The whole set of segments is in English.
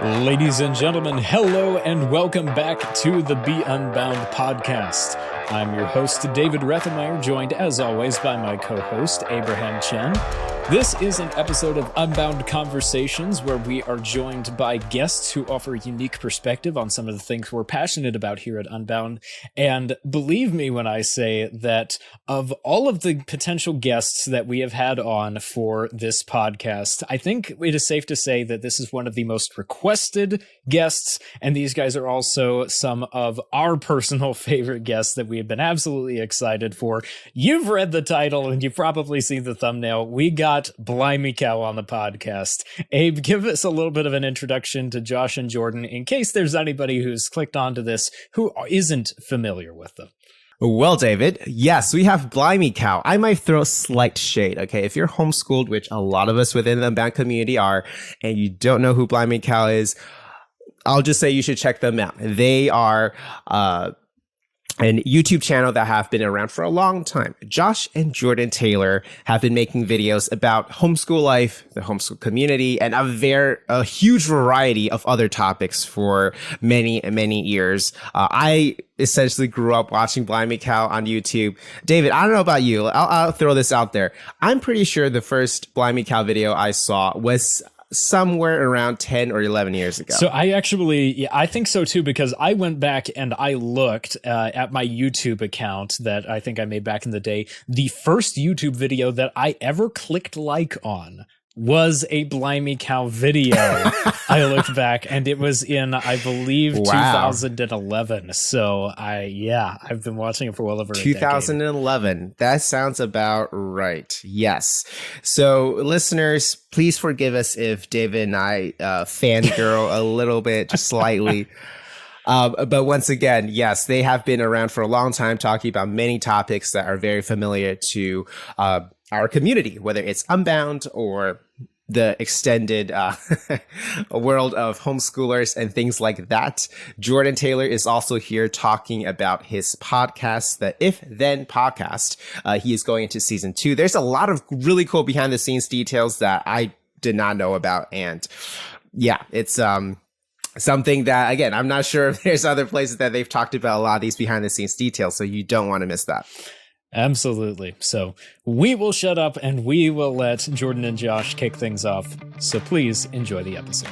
Ladies and gentlemen, hello and welcome back to the Be Unbound podcast. I'm your host, David Rethemeyer, joined as always by my co-host, Abraham Chen. This is an episode of Unbound Conversations where we are joined by guests who offer a unique perspective on some of the things we're passionate about here at Unbound. And believe me when I say that of all of the potential guests that we have had on for this podcast, I think it is safe to say that this is one of the most requested guests, and these guys are also some of our personal favorite guests that we have been absolutely excited for. You've read the title and you've probably seen the thumbnail. We got BlimeyCow on the podcast. Abe, give us a little bit of an introduction to Josh and Jordan in case there's anybody who's clicked onto this who isn't familiar with them. Well, David, yes, we have BlimeyCow. I might throw slight shade, okay? If you're homeschooled, which a lot of us within the Unbound community are, and you don't know who BlimeyCow is, I'll just say you should check them out. They are an YouTube channel that have been around for a long time. Josh and Jordan Taylor have been making videos about homeschool life, the homeschool community, and a huge variety of other topics for many years. I essentially grew up watching BlimeyCow on YouTube. David, I don't know about you. I'll throw this out there. I'm pretty sure the first BlimeyCow video I saw was somewhere around 10 or 11 years ago. So I think so too, because I went back and I looked at my YouTube account that I think I made back in the day. The first YouTube video that I ever clicked like on was a BlimeyCow video. I looked back and it was in, I believe, 2011. So I've been watching it for well over a 2011. decade. That sounds about right. Yes. So listeners, please forgive us if David and I fangirl a little bit, just slightly. But once again, yes, they have been around for a long time talking about many topics that are very familiar to our community, whether it's Unbound or the extended world of homeschoolers and things like that. Jordan Taylor is also here talking about his podcast, the If Then podcast. He is going into season 2. There's a lot of really cool behind the scenes details that I did not know about. And yeah, it's something that, again, I'm not sure if there's other places that they've talked about a lot of these behind the scenes details. So you don't want to miss that. Absolutely. So we will shut up and we will let Jordan and Josh kick things off. So please enjoy the episode.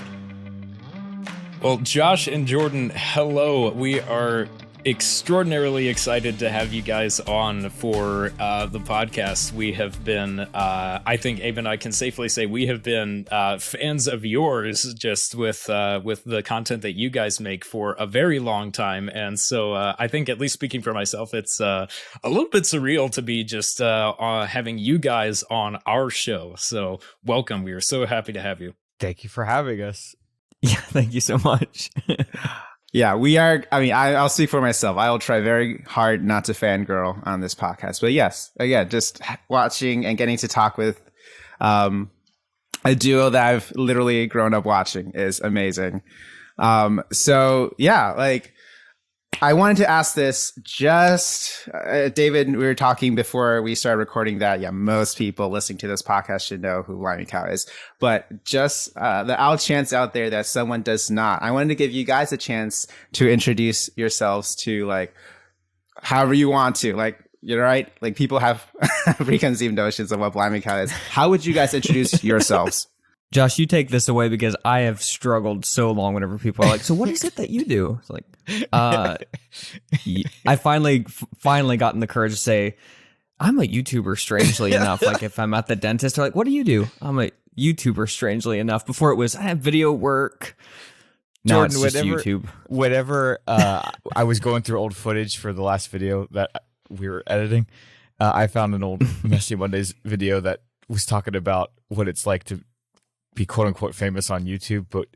Well, Josh and Jordan, hello. We are extraordinarily excited to have you guys on for the podcast. We have been, I think Abe and I can safely say we have been fans of yours just with the content that you guys make for a very long time. And so I think, at least speaking for myself, it's a little bit surreal to be just having you guys on our show. So welcome. We are so happy to have you. Thank you for having us. Yeah, thank you so much. Yeah, we are. I mean, I'll speak for myself. I will try very hard not to fangirl on this podcast. But yes, again, just watching and getting to talk with a duo that I've literally grown up watching is amazing. So yeah, like I wanted to ask this just, David, we were talking before we started recording that, yeah, most people listening to this podcast should know who BlimeyCow is. But just the out chance out there that someone does not, I wanted to give you guys a chance to introduce yourselves to, like, however you want to. Like, you're right. Like, people have preconceived notions of what BlimeyCow is. How would you guys introduce yourselves? Josh, you take this away because I have struggled so long whenever people are like, so what is it that you do? It's like, I finally gotten the courage to say, I'm a YouTuber, strangely enough. Like, if I'm at the dentist, they're like, what do you do? I'm a YouTuber, strangely enough. Before it was, I have video work. Now Jordan, it's just YouTube. Whenever I was going through old footage for the last video that we were editing, I found an old Messy Mondays video that was talking about what it's like to be quote unquote famous on YouTube, but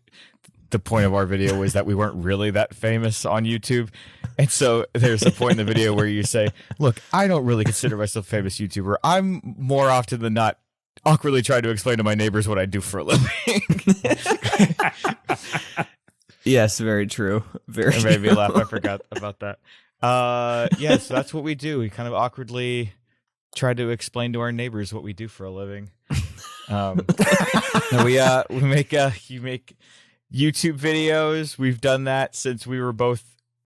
the point of our video was that we weren't really that famous on YouTube. And so there's a point in the video where you say, look, I don't really consider myself a famous YouTuber. I'm more often than not awkwardly trying to explain to my neighbors what I do for a living. Yes, very true. Very It made me true. laugh. I forgot about that. Yes, that's what we do. We kind of awkwardly try to explain to our neighbors what we do for a living. No, we make YouTube videos. We've done that since we were both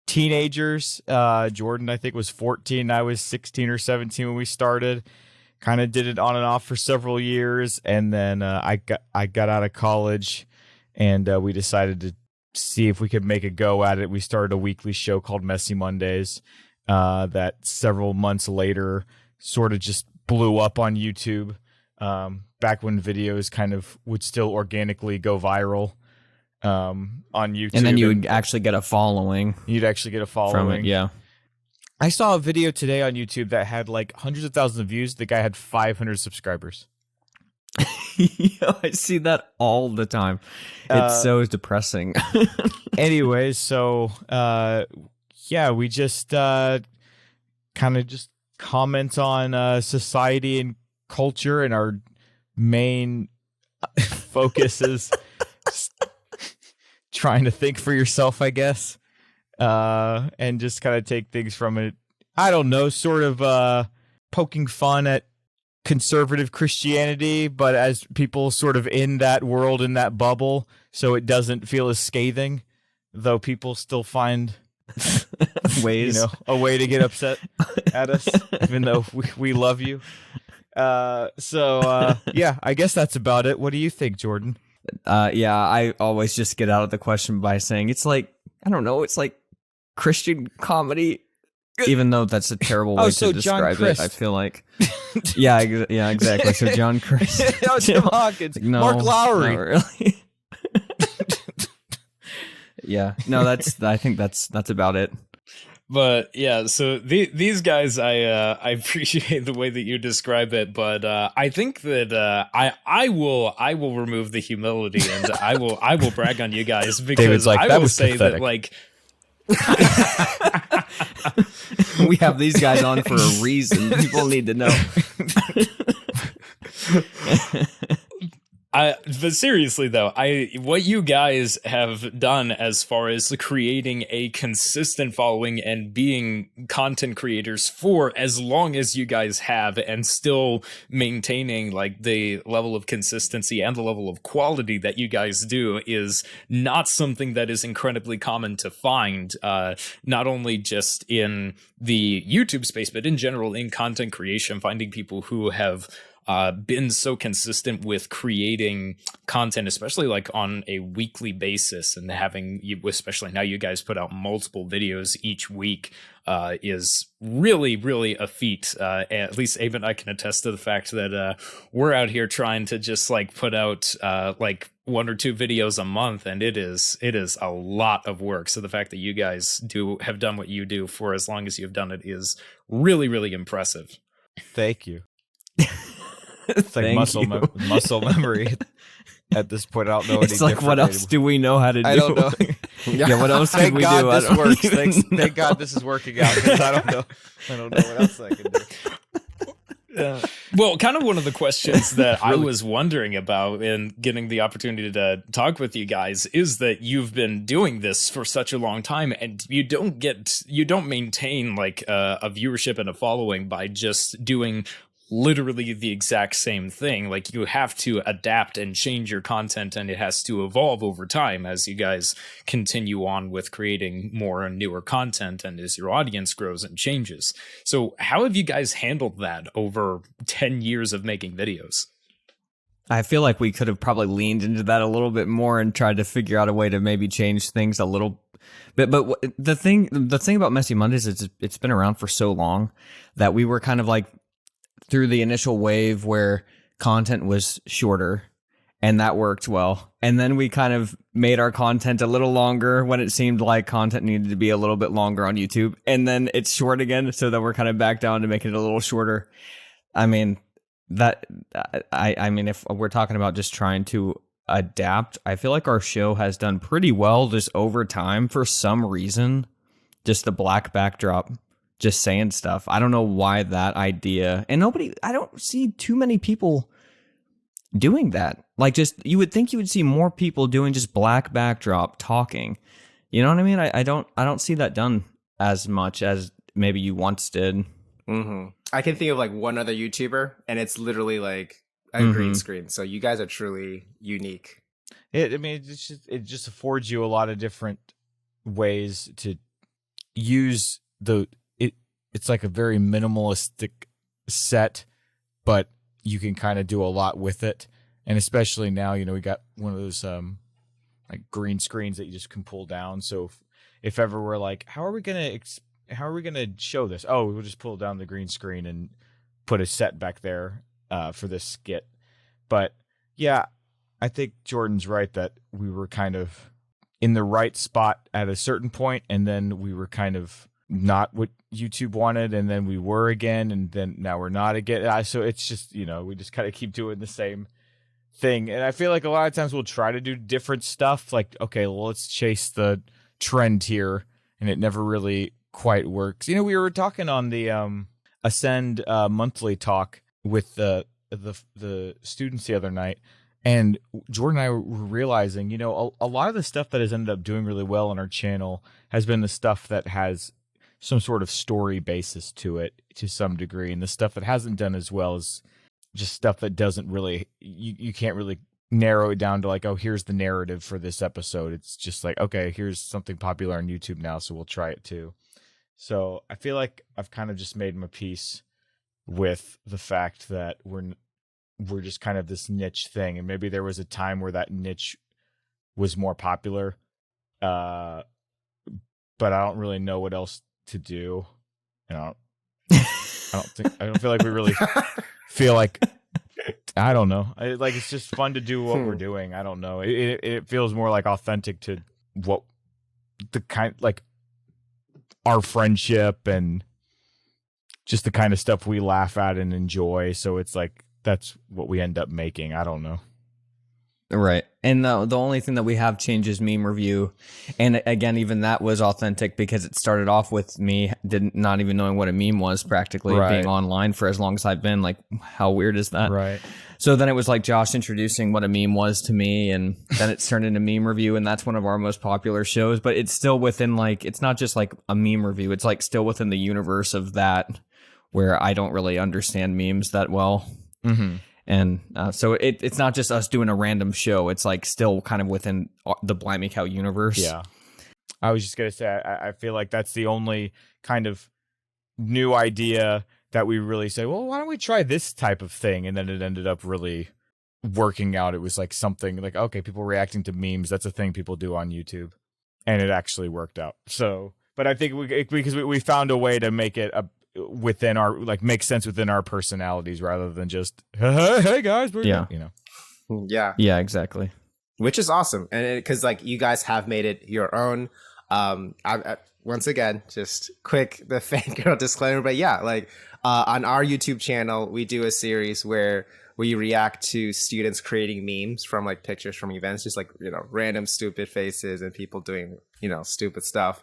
teenagers. Jordan, I think, was 14. I was 16 or 17 when we started. Kind of did it on and off for several years, and then I got out of college, and we decided to see if we could make a go at it. We started a weekly show called Messy Mondays that several months later sort of just blew up on YouTube. Back when videos kind of would still organically go viral on YouTube. And then you would actually get a following. You'd actually get a following. From it, yeah. I saw a video today on YouTube that had like hundreds of thousands of views. The guy had 500 subscribers. I see that all the time. It's so depressing. Anyways, so yeah, we just kind of just comment on society and culture, and our main focus is trying to think for yourself, I guess. And just kind of take things from it. I don't know, sort of poking fun at conservative Christianity, but as people sort of in that world, in that bubble, so it doesn't feel as scathing, though people still find ways, a way to get upset at us, even though we love you. So yeah, I guess that's about it. What do you think, Jordan? Yeah, I always just get out of the question by saying it's like, I don't know, it's like Christian comedy, even though that's a terrible way to describe it. I feel like, yeah, exactly. So John Christ, Tim Hawkins, no, Mark Lowry, not really. Yeah, no, I think that's about it. But yeah, so these guys, I appreciate the way that you describe it, but I think that I will remove the humility, and I will brag on you guys, because like, I will say pathetic. that, like, we have these guys on for a reason. People need to know. But seriously though, what you guys have done as far as creating a consistent following and being content creators for as long as you guys have, and still maintaining like the level of consistency and the level of quality that you guys do, is not something that is incredibly common to find, not only just in the YouTube space, but in general in content creation. Finding people who have been so consistent with creating content, especially like on a weekly basis, and having you, especially now you guys put out multiple videos each week, is really, really a feat. At least Abe and I can attest to the fact that we're out here trying to just like put out like 1 or 2 videos a month, and it is a lot of work. So the fact that you guys have done what you do for as long as you've done it is really, really impressive. Thank you. It's like muscle memory at this point. I don't know. It's like, what else do we know how to do? I don't know. Yeah, what else can we do? Thank God this works. Thank God this is working out, because I don't know what else I can do. Well, kind of one of the questions that I was wondering about in getting the opportunity to talk with you guys is that you've been doing this for such a long time, and you don't maintain like a viewership and a following by just doing literally the exact same thing. Like, you have to adapt and change your content, and it has to evolve over time as you guys continue on with creating more and newer content, and as your audience grows and changes. So how have you guys handled that over 10 years of making videos? I feel like we could have probably leaned into that a little bit more and tried to figure out a way to maybe change things a little bit. But the thing about Messy Mondays is it's been around for so long that we were kind of like through the initial wave where content was shorter, and that worked well. And then we kind of made our content a little longer when it seemed like content needed to be a little bit longer on YouTube. And then it's short again, so then we're kind of back down to make it a little shorter. I mean, if we're talking about just trying to adapt, I feel like our show has done pretty well just over time for some reason. Just the black backdrop, just saying stuff. I don't know why that idea, and I don't see too many people doing that. Like, just, you would think you would see more people doing just black backdrop talking. You know what I mean? I don't see that done as much as maybe you once did. Mm-hmm. I can think of like one other YouTuber, and it's literally like a green screen. So you guys are truly unique. It just affords you a lot of different ways to use it's like a very minimalistic set, but you can kind of do a lot with it. And especially now, we got one of those like green screens that you just can pull down. So if ever we're like, how are we gonna show this? Oh, we'll just pull down the green screen and put a set back there for this skit. But yeah, I think Jordan's right that we were kind of in the right spot at a certain point, and then we were kind of not what YouTube wanted, and then we were again, and then now we're not again. So it's just, we just kind of keep doing the same thing. And I feel like a lot of times we'll try to do different stuff, like, okay, well, let's chase the trend here, and it never really quite works. We were talking on the Ascend monthly talk with the students the other night, and Jordan and I were realizing, a lot of the stuff that has ended up doing really well on our channel has been the stuff that has some sort of story basis to it to some degree. And the stuff that hasn't done as well is just stuff that doesn't really, you can't really narrow it down to like, oh, here's the narrative for this episode. It's just like, okay, here's something popular on YouTube now, so we'll try it too. So I feel like I've kind of just made my peace with the fact that we're just kind of this niche thing. And maybe there was a time where that niche was more popular. But I don't really know what else to do. I don't feel like we really feel like, I don't know. It's just fun to do what we're doing. I don't know. It feels more like authentic to what the kind, like our friendship and just the kind of stuff we laugh at and enjoy. So it's like, that's what we end up making. I don't know. Right. And the only thing that we have changed is meme review. And again, even that was authentic because it started off with me not even knowing what a meme was, practically being online for as long as I've been. Like, how weird is that? Right. So then it was like Josh introducing what a meme was to me, and then it's turned into meme review, and that's one of our most popular shows. But it's still within, like, it's not just like a meme review. It's like still within the universe of that, where I don't really understand memes that well. Mm-hmm. And so it's not just us doing a random show. It's like still kind of within the BlimeyCow universe. Yeah. I was just going to say, I feel like that's the only kind of new idea that we really say, well, why don't we try this type of thing? And then it ended up really working out. It was like something like, okay, people reacting to memes. That's a thing people do on YouTube. And it actually worked out. So, but I think because we found a way to make it within our, like, make sense within our personalities rather than just hey guys, yeah, exactly, which is awesome. And because like you guys have made it your own. I once again, just quick the fangirl disclaimer, but yeah, like on our YouTube channel we do a series where we react to students creating memes from like pictures from events, just like random stupid faces and people doing stupid stuff,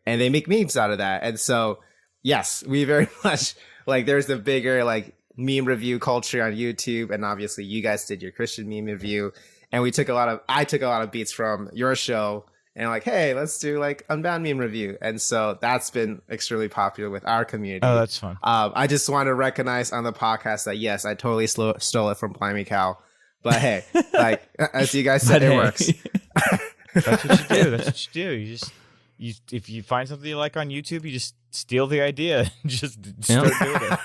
and they make memes out of that. And so yes, we very much like there's a bigger like meme review culture on YouTube, and obviously you guys did your Christian meme review, and I took a lot of beats from your show, and like, hey, let's do like Unbound meme review, and so that's been extremely popular with our community. Oh, that's fun. I just want to recognize on the podcast that yes, I totally stole it from BlimeyCow, but hey, like as you guys said, it works. That's what you do. That's what you do. If you find something you like on YouTube, you just steal the idea and just start doing it.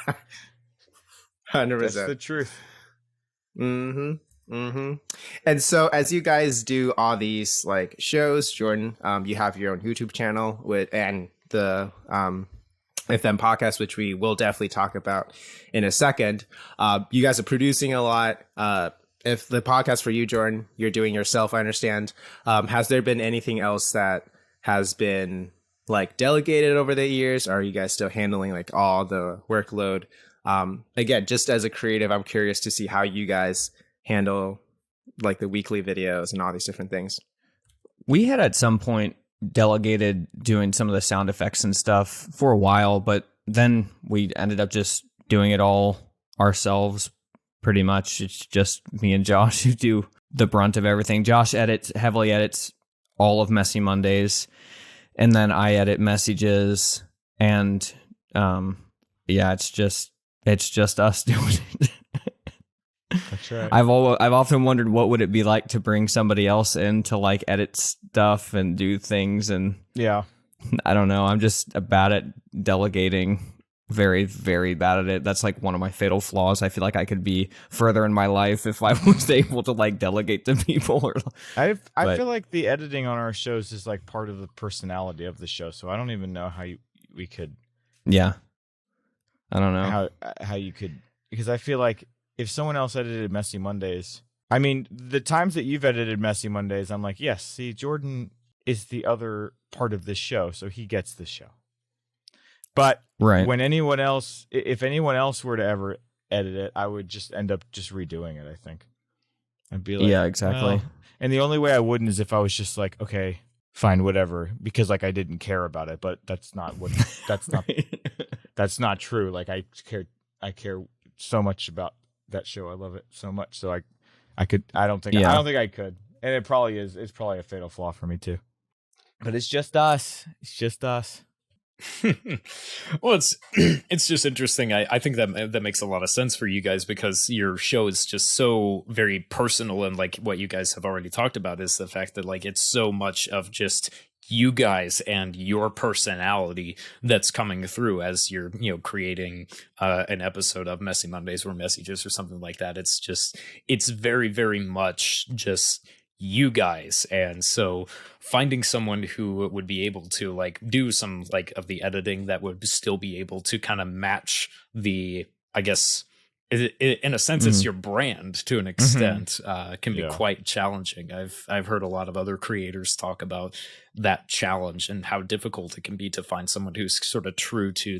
100%. That's the truth. And so as you guys do all these like shows, Jordan, you have your own YouTube channel and the If Then podcast, which we will definitely talk about in a second. You guys are producing a lot. If the podcast for you, Jordan, you're doing yourself, I understand. Has there been anything else that has been like delegated over the years? Or are you guys still handling like all the workload? Again, just as a creative, I'm curious to see how you guys handle like the weekly videos and all these different things. We had at some point delegated doing some of the sound effects and stuff for a while, but then we ended up just doing it all ourselves pretty much. It's just me and Josh who do the brunt of everything. Josh heavily edits all of Messy Mondays, and then I edit messages, and it's just us doing it. That's right. I've often wondered what would it be like to bring somebody else in to like edit stuff and do things, and Yeah. I don't know. I'm just bad at delegating. Very, very bad at it. That's like one of my fatal flaws. I feel like I could be further in my life if I was able to like delegate to people. I But- feel like the editing on our shows is like part of the personality of the show. So I don't even know how we could. Yeah. I don't know. How you could, because I feel like if someone else edited Messy Mondays, I mean, the times that you've edited Messy Mondays, I'm like, yes, see, Jordan is the other part of this show, so he gets the show. But Right. when anyone else, if anyone else were to ever edit it, I would just end up just redoing it, I think. I'd be like, Yeah, exactly. well. And the only way I wouldn't is if I was just like, okay, fine, whatever, because like I didn't care about it. But that's not that's not true. Like I care so much about that show. I love it so much. So I don't think I could. And it's probably a fatal flaw for me too. But it's just us. It's just us. Well, it's just interesting. I think that makes a lot of sense for you guys, because your show is just so very personal, and like what you guys have already talked about is the fact that like it's so much of just you guys and your personality that's coming through as you're creating an episode of Messy Mondays or Messages or something like that. It's very, very much just you guys. And so finding someone who would be able to like do some like of the editing that would still be able to kind of match the, I guess in a sense, it's your brand to an extent, can be quite challenging. I've heard a lot of other creators talk about that challenge and how difficult it can be to find someone who's sort of true to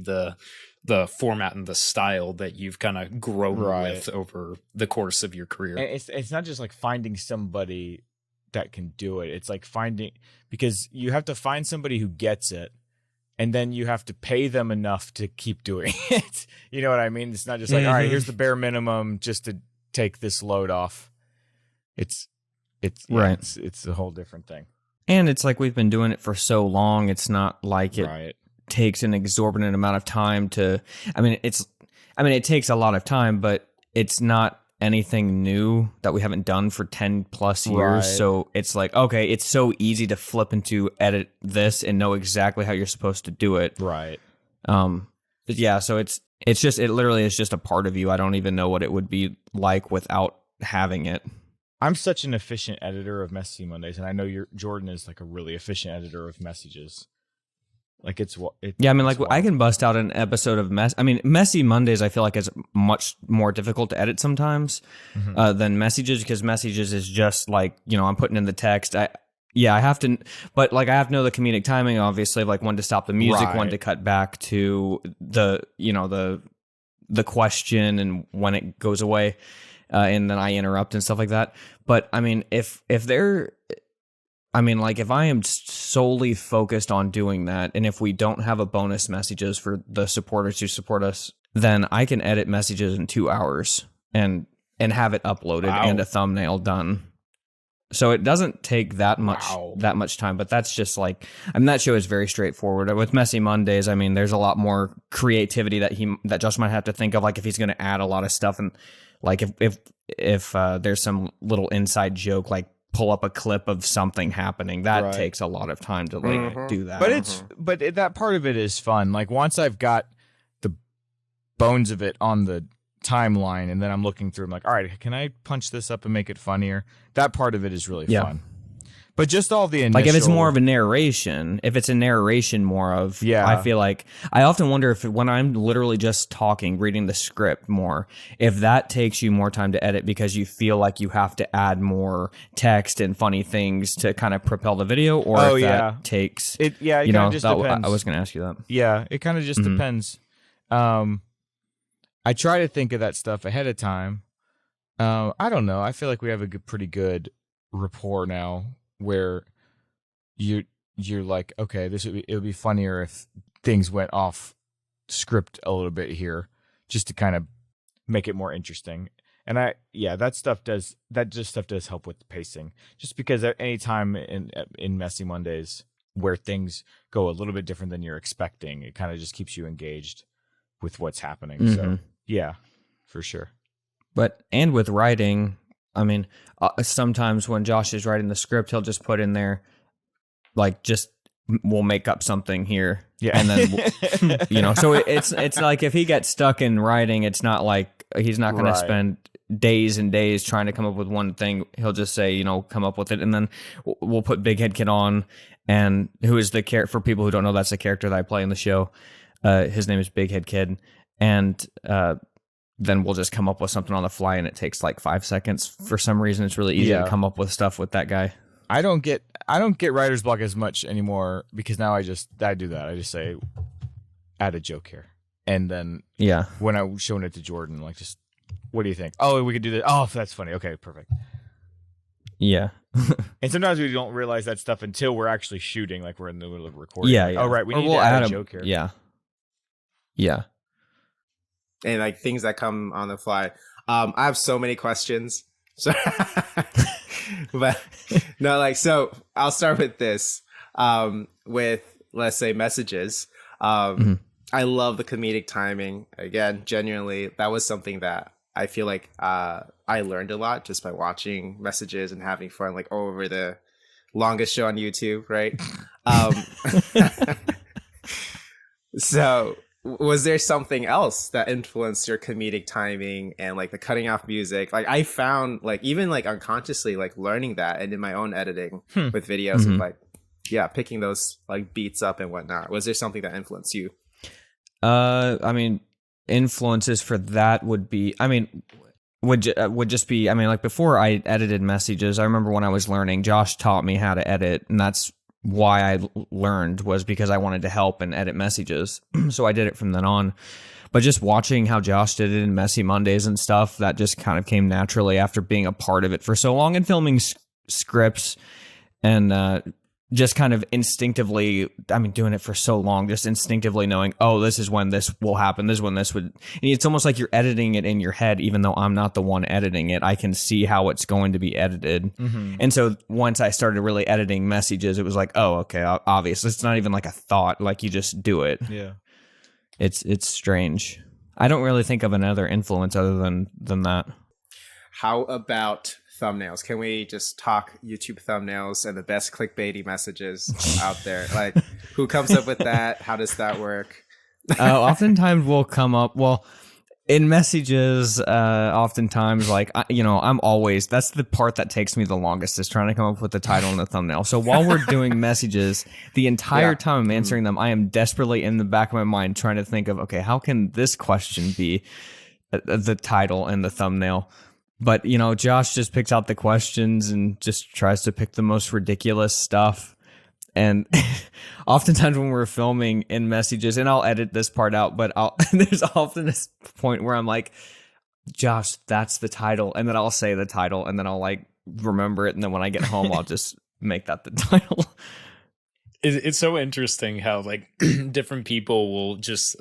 the format and the style that you've kind of grown with over the course of your career. And it's not just like finding somebody that can do it. It's like because you have to find somebody who gets it, and then you have to pay them enough to keep doing it. You know what I mean? It's not just like, all right, here's the bare minimum just to take this load off. It's Right. It's a whole different thing. And it's like we've been doing it for so long. It's not like it takes an exorbitant amount of time to. It takes a lot of time, but it's not anything new that we haven't done for 10 plus years. Right. So it's like, okay, it's so easy to flip into edit this and know exactly how you're supposed to do it. Right. But yeah, so it literally is just a part of you. I don't even know what it would be like without having it. I'm such an efficient editor of Messy Mondays, and I know Jordan is like a really efficient editor of Messages. Like I can bust out an episode of Messy Mondays I feel like is much more difficult to edit sometimes than Messages, because Messages is just like, I'm putting in the text. I have to, but like I have to know the comedic timing, obviously, like when to stop the music, when to cut back to the question and when it goes away, and then I interrupt and stuff like that. But I mean, if I am solely focused on doing that, and if we don't have a bonus Messages for the supporters who support us, then I can edit Messages in 2 hours and have it uploaded and a thumbnail done. So it doesn't take that much time, but that's just like, that show is very straightforward. With Messy Mondays, there's a lot more creativity that Josh might have to think of, like if he's going to add a lot of stuff, and like if there's some little inside joke, like pull up a clip of something happening, that takes a lot of time to do that. But that part of it is fun. Like once I've got the bones of it on the timeline, and then I'm looking through, I'm like, all right, can I punch this up and make it funnier? That part of it is really fun. But just all the initial... Like if it's more of a narration, more of, I feel like, I often wonder if when I'm literally just talking, reading the script more, if that takes you more time to edit because you feel like you have to add more text and funny things to kind of propel the video, or if that takes... It kind of just depends. I was going to ask you that. Yeah, it kind of just depends. I try to think of that stuff ahead of time. I don't know. I feel like we have a pretty good rapport now, where you're like, okay, it would be funnier if things went off script a little bit here, just to kind of make it more interesting. And that stuff does help with the pacing, just because at any time in Messy Mondays where things go a little bit different than you're expecting, it kind of just keeps you engaged with what's happening. So yeah, for sure. And with writing, I mean, sometimes when Josh is writing the script, he'll just put in there, like, just we'll make up something here. Yeah. And then, so it's like if he gets stuck in writing, it's not like he's not going to spend days and days trying to come up with one thing. He'll just say, come up with it. And then we'll put Big Head Kid on, and who is the character, for people who don't know, that's the character that I play in the show. His name is Big Head Kid. And, then we'll just come up with something on the fly, and it takes like 5 seconds. For some reason, it's really easy to come up with stuff with that guy. I don't get writer's block as much anymore, because now I do that. I just say, add a joke here, and then when I'm showing it to Jordan, like, just, what do you think? Oh, we could do that. Oh, that's funny. Okay, perfect. Yeah. And sometimes we don't realize that stuff until we're actually shooting, like we're in the middle of recording. Yeah, like, yeah. Oh, right, we need to add a joke here. Yeah. Yeah. And like things that come on the fly. I have so many questions. So, but no, like, so I'll start with this. With, let's say, messages. I love the comedic timing. Again, genuinely, that was something that I feel like I learned a lot just by watching messages and having fun, like over the longest show on YouTube, right? So was there something else that influenced your comedic timing and like the cutting off music? Like I found, like, even like unconsciously, like learning that, and in my own editing with videos of like, picking those like beats up and whatnot. Was there something that influenced you? I mean, influences for that would be, would just be, like before I edited messages, I remember when I was learning, Josh taught me how to edit, and that's why I learned, was because I wanted to help and edit messages. So I did it from then on. But just watching how Josh did it in Messy Mondays and stuff, that just kind of came naturally after being a part of it for so long and filming scripts and just kind of instinctively, doing it for so long, just instinctively knowing, oh, this is when this will happen. This is when this would, and it's almost like you're editing it in your head, even though I'm not the one editing it. I can see how it's going to be edited. And so once I started really editing messages, it was like, oh, okay, obvious. It's not even like a thought, like you just do it. Yeah. It's strange. I don't really think of another influence other than that. How about thumbnails? Can we just talk YouTube thumbnails and the best clickbaity messages out there? Like, who comes up with that? How does that work? Oftentimes we'll come up, in messages, oftentimes, like, I'm always, that's the part that takes me the longest, is trying to come up with the title and the thumbnail. So while we're doing messages, the entire time I'm answering them, I am desperately in the back of my mind trying to think of, okay, how can this question be the title and the thumbnail? But, Josh just picks out the questions and just tries to pick the most ridiculous stuff. And oftentimes when we're filming in messages, and I'll edit this part out, but there's often this point where I'm like, Josh, that's the title. And then I'll say the title, and then I'll like remember it. And then when I get home, I'll just make that the title. It's so interesting how like different people will just,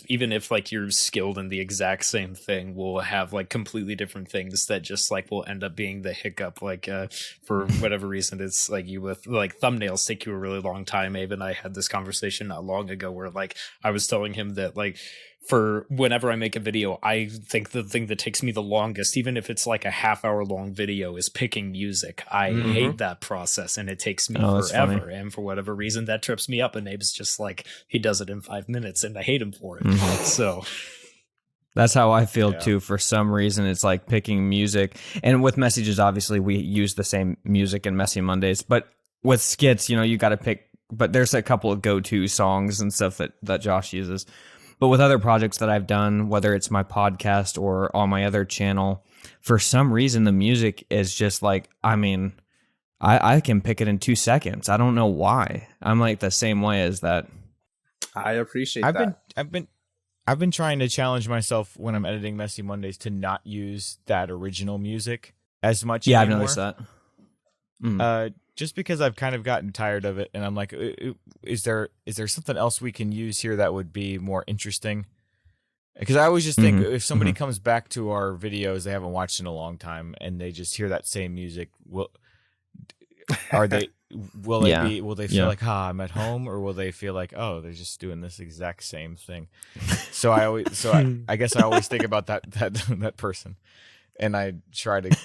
even if like you're skilled in the exact same thing, will have like completely different things that just like will end up being the hiccup. Like for whatever reason, it's like you with like thumbnails take you a really long time. Abe and I had this conversation not long ago where like I was telling him that like, for whenever I make a video, I think the thing that takes me the longest, even if it's like a half-hour long video, is picking music. I hate that process, and it takes me forever. And for whatever reason, that trips me up. And Abe's just like, he does it in 5 minutes, and I hate him for it. So that's how I feel too. For some reason, it's like picking music. And with messages, obviously, we use the same music in Messy Mondays. But with skits, you got to pick. But there's a couple of go-to songs and stuff that Josh uses. But with other projects that I've done, whether it's my podcast or on my other channel, for some reason, the music is just like, I can pick it in 2 seconds. I don't know why. I'm like the same way as that. I appreciate that. I've been trying to challenge myself when I'm editing Messy Mondays to not use that original music as much anymore. I've noticed that. Just because I've kind of gotten tired of it, and I'm like, is there something else we can use here that would be more interesting? Because I always just think if somebody comes back to our videos they haven't watched in a long time, and they just hear that same music, will they feel like, I'm at home, or will they feel like, oh, they're just doing this exact same thing? I guess I always think about that person. and I try to,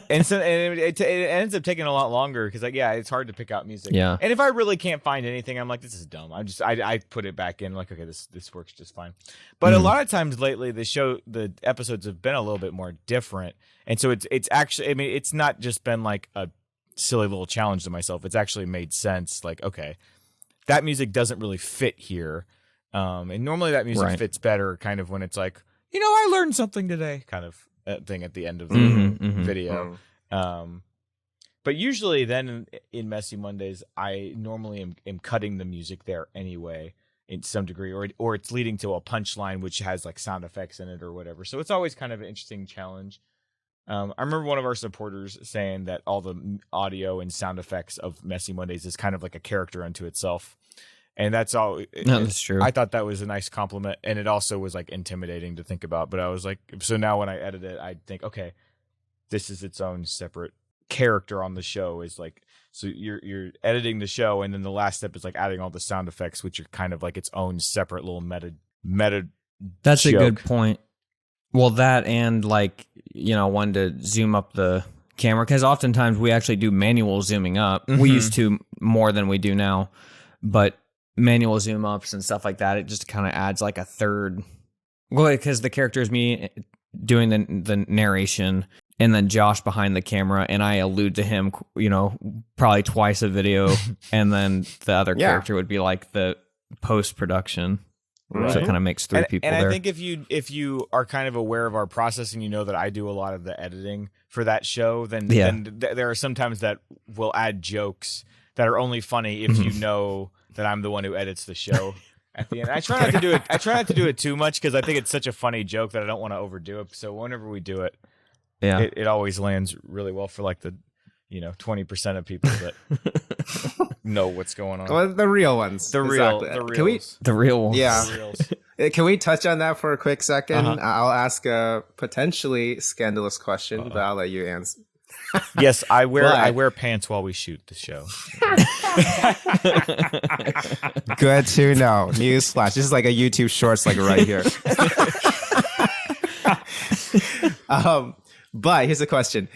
and so it ends up taking a lot longer because it's hard to pick out music. Yeah. And if I really can't find anything, I'm like, this is dumb. I put it back in like, okay, this works just fine. But a lot of times lately, the episodes have been a little bit more different, and so it's actually, I mean, it's not just been like a silly little challenge to myself. It's actually made sense. Like, okay, that music doesn't really fit here. And normally that music fits better kind of when it's like, I learned something today kind of thing at the end of the video. But usually then in Messy Mondays, I normally am cutting the music there anyway in some degree, or it's leading to a punchline which has like sound effects in it or whatever. So it's always kind of an interesting challenge. I remember one of our supporters saying that all the audio and sound effects of Messy Mondays is kind of like a character unto itself. And that's all. That's true. I thought that was a nice compliment. And it also was like intimidating to think about. But I was like, so now when I edit it, I think, okay, this is its own separate character on the show. Is like, so you're editing the show. And then the last step is like adding all the sound effects, which are kind of like its own separate little meta. That's joke. a good point. Well, that and like, one to zoom up the camera, because oftentimes we actually do manual zooming up. We used to more than we do now, but manual zoom ups and stuff like that, it just kind of adds like a third. Well, because the character is me doing the narration, and then Josh behind the camera, and I allude to him, probably twice a video, and then the other character would be like the post production. Right. So it kind of makes three people and there. I think if you are kind of aware of our process and you know that I do a lot of the editing for that show, then there are some times that we'll add jokes that are only funny if you know that I'm the one who edits the show at the end. I try not to do it too much because I think it's such a funny joke that I don't want to overdo it. So whenever we do it, it always lands really well for like the 20% of people that know what's going on. Well, the real ones. The real ones. The real ones. Yeah. The reals. Can we touch on that for a quick second? I'll ask a potentially scandalous question, but I'll let you answer. Yes, I wear pants while we shoot the show. Good to know. Newsflash. This is like a YouTube Shorts, like right here. But here's a question.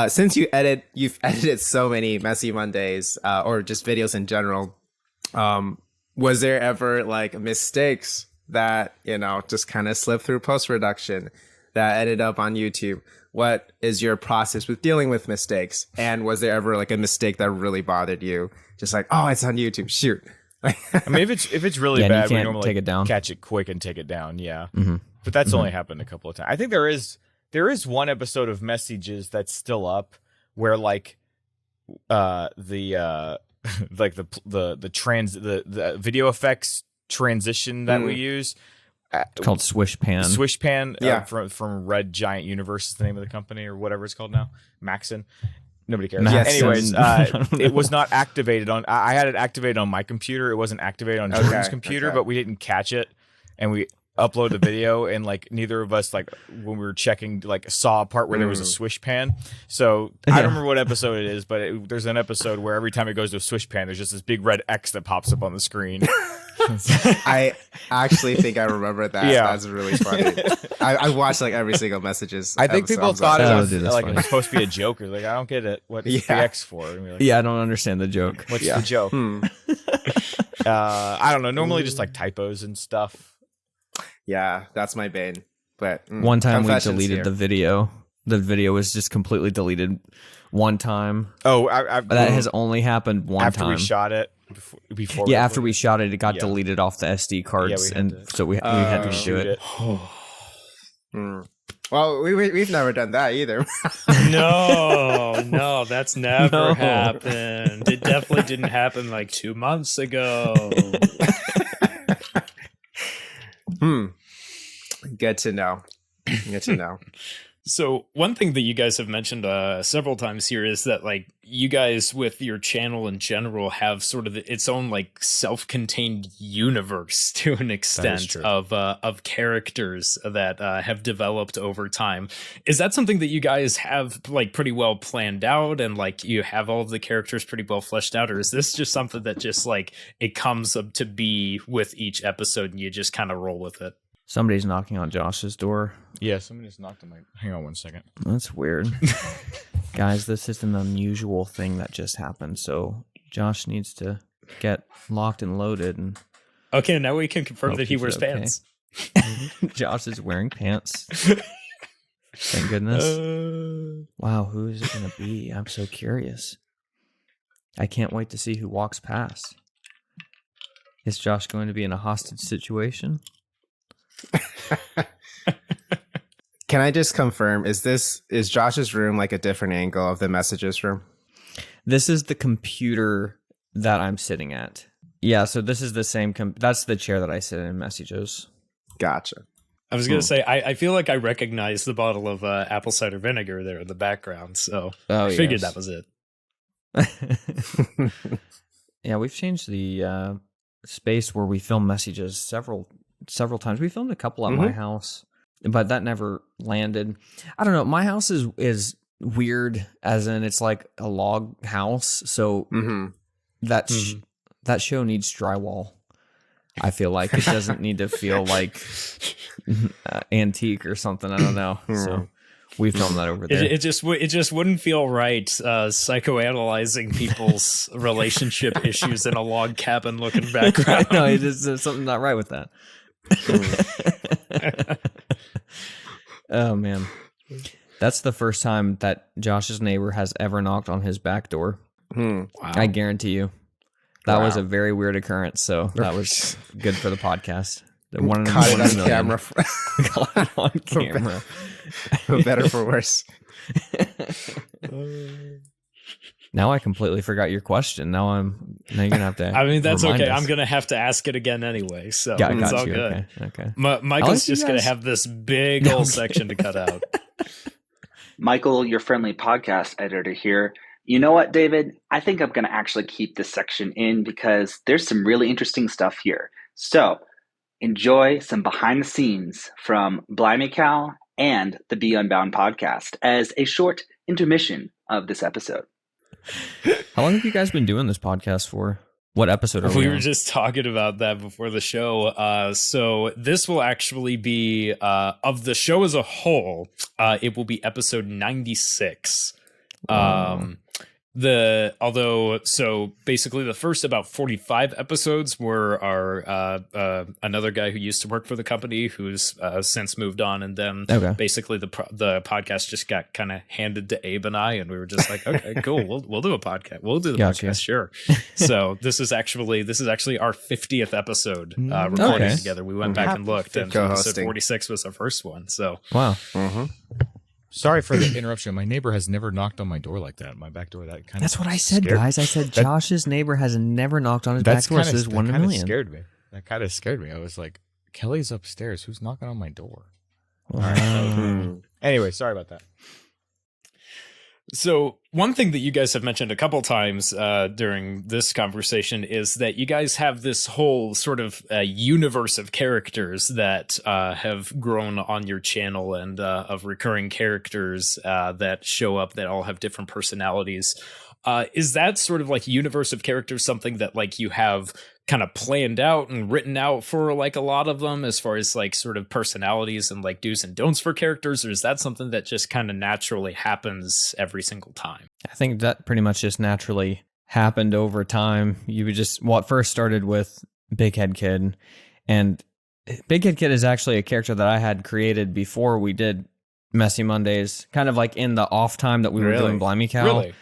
Since you've edited so many Messy Mondays, or just videos in general, was there ever like mistakes that, just kind of slipped through post-production that ended up on YouTube? What is your process with dealing with mistakes? And was there ever like a mistake that really bothered you? Just like, oh, it's on YouTube. Shoot. I mean, if it's really bad, we normally take it down. Catch it quick and take it down. Yeah. But that's only happened a couple of times. I think there is one episode of Messages that's still up where like the video effects transition that we use. It's called Swish Pan. Swish Pan from Red Giant Universe is the name of the company or whatever it's called now. Maxon. Nobody cares. Maxon. Anyways, it was not activated on. I had it activated on my computer. It wasn't activated on Jordan's computer, but we didn't catch it, and we upload the video, and like neither of us, like when we were checking, like saw a part where there was a swish pan. So I don't remember what episode it is, but there's an episode where every time it goes to a swish pan, there's just this big red X that pops up on the screen. I actually think I remember that. Yeah. That's really funny. I watched like every single Messages. I think people thought it was like funny. It was supposed to be a joke. Like, I don't get it. What's the X for? Like, I don't understand the joke. What's the joke? I don't know. Normally just like typos and stuff. Yeah, that's my bane. But one time we deleted the video. The video was just completely deleted one time. Oh, that has only happened one after time. After we shot it? Before after we shot it, it got deleted off the SD cards, so we had to shoot it. Well, we've never done that either. No, that's never happened. It definitely didn't happen like 2 months ago. Good to know. Good to know. So one thing that you guys have mentioned several times here is that like you guys with your channel in general have sort of its own like self-contained universe to an extent of characters that have developed over time. Is that something that you guys have like pretty well planned out and like you have all of the characters pretty well fleshed out, or is this just something that just like it comes up to be with each episode and you just kind of roll with it? Somebody's knocking on Josh's door. Yeah, somebody just knocked on my. Hang on 1 second. That's weird. Guys, this is an unusual thing that just happened. So Josh needs to get locked and loaded. And Okay, now we can confirm that he wears okay. pants. Josh is wearing pants. Thank goodness. Wow, who is it going to be? I'm so curious. I can't wait to see who walks past. Is Josh going to be in a hostage situation? Can I just confirm, is Josh's room like a different angle of the messages room? This is the computer that I'm sitting at. Yeah, so this is the same. That's the chair that I sit in messages. Gotcha. I was going to say, I feel like I recognize the bottle of apple cider vinegar there in the background, so I figured that was it. Yeah, we've changed the space where we film messages several times. We filmed a couple at my house, but that never landed. I don't know. My house is weird, as in it's like a log house, so that show needs drywall. I feel like it doesn't need to feel like antique or something. I don't know. So we filmed that over there. It just wouldn't feel right psychoanalyzing people's relationship issues in a log cabin looking background. No, there's something not right with that. Oh man, that's the first time that Josh's neighbor has ever knocked on his back door. Wow. I guarantee you. That was a very weird occurrence, so that was good for the podcast. Caught it on camera. Caught it on camera. For better, for worse. Now I completely forgot your question. Now you're gonna have to. I mean, that's okay. Us. I'm gonna have to ask it again anyway. So yeah, I it's got all you. good. Okay. Michael's just gonna have this big old section to cut out. Michael, your friendly podcast editor here. You know what, David? I think I'm going to actually keep this section in because there's some really interesting stuff here. So enjoy some behind the scenes from BlimeyCow and the Be Unbound podcast as a short intermission of this episode. How long have you guys been doing this podcast for? What episode are we on? We were just talking about that before the show. So this will actually be, of the show as a whole, it will be episode 96. So basically the first about 45 episodes were our another guy who used to work for the company who's since moved on, and then basically the podcast just got kind of handed to Abe and I, and we were just like, okay, cool, we'll do a podcast, we'll do the podcast, sure. So this is actually our 50th episode recording together. We went back and looked, and episode 46 was our first one. So wow. Sorry for the interruption. My neighbor has never knocked on my door like that. My back door. That's what I said, guys. I said Josh's neighbor has never knocked on his back door. This is 1 in a million. Scared me. That kind of scared me. I was like, Kelly's upstairs. Who's knocking on my door? Wow. All right. Anyway, sorry about that. So one thing that you guys have mentioned a couple times during this conversation is that you guys have this whole sort of universe of characters that have grown on your channel, and of recurring characters that show up that all have different personalities. Is that sort of like universe of characters something that like you have kind of planned out and written out for like a lot of them as far as like sort of personalities and like do's and don'ts for characters, or is that something that just kind of naturally happens every single time? I think that pretty much just naturally happened over time. You would just, well, it first started with Big Head Kid, and Big Head Kid is actually a character that I had created before we did Messy Mondays, kind of like in the off time that we were doing BlimeyCow. Really?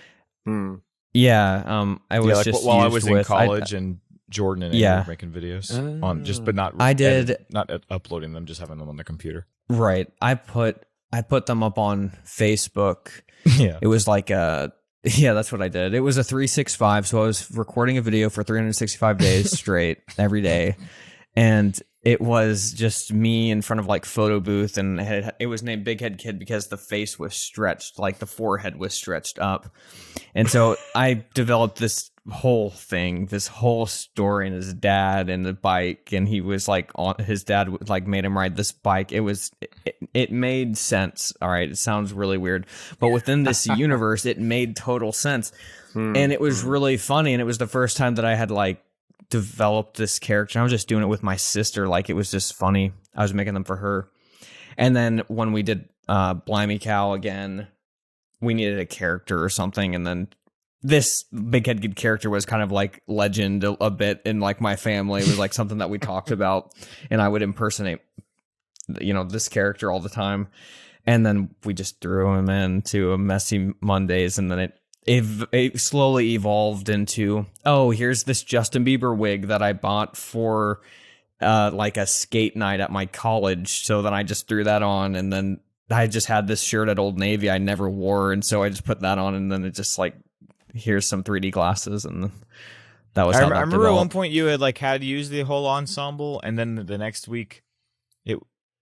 Yeah. I was like just while I was in college and Jordan and Amy were making videos on but not not uploading them, just having them on the computer. Right. I put them up on Facebook. Yeah. It was like that's what I did. It was a 365, so I was recording a video for 365 days straight every day, and it was just me in front of like photo booth, and it was named Big Head Kid because the face was stretched, like the forehead was stretched up. And so I developed this whole thing, this whole story, and his dad and the bike, and he was like his dad like made him ride this bike. It made sense. All right. It sounds really weird, but within this universe, it made total sense. And it was really funny. And it was the first time that I had like developed this character. I was just doing it with my sister. Like, it was just funny. I was making them for her. And then when we did BlimeyCow again, we needed a character or something. And then this Big Head Kid character was kind of like legend a bit in like my family. It was like something that we talked about, and I would impersonate, this character all the time. And then we just threw him into a Messy Mondays, and then it slowly evolved into, here's this Justin Bieber wig that I bought for like a skate night at my college. So then I just threw that on, and then I just had this shirt at Old Navy I never wore, and so I just put that on, and then it just like, here's some 3D glasses, and that was how that I remember developed. at one point you had like had to use the whole ensemble, and then the next week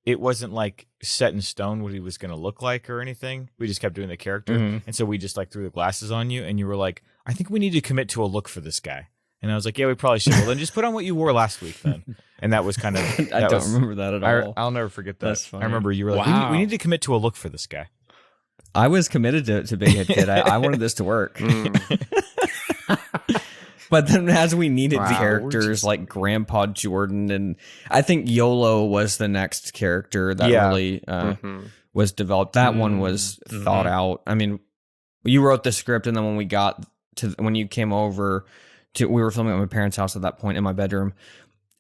it wasn't like set in stone what he was going to look like or anything. We just kept doing the character, and so we just like threw the glasses on you, and you were like, I think we need to commit to a look for this guy. And I was like, yeah, we probably should. Well, then just put on what you wore last week then. And that was kind of... I don't remember that at all. I'll never forget that. That's funny. I remember you were like, Wow. we need to commit to a look for this guy. I was committed to Big Head Kid. I wanted this to work. But then as we needed the characters like Grandpa Jordan, and I think YOLO was the next character that really was developed. That one was thought out. I mean, you wrote the script, and then when you came over we were filming at my parents' house at that point in my bedroom,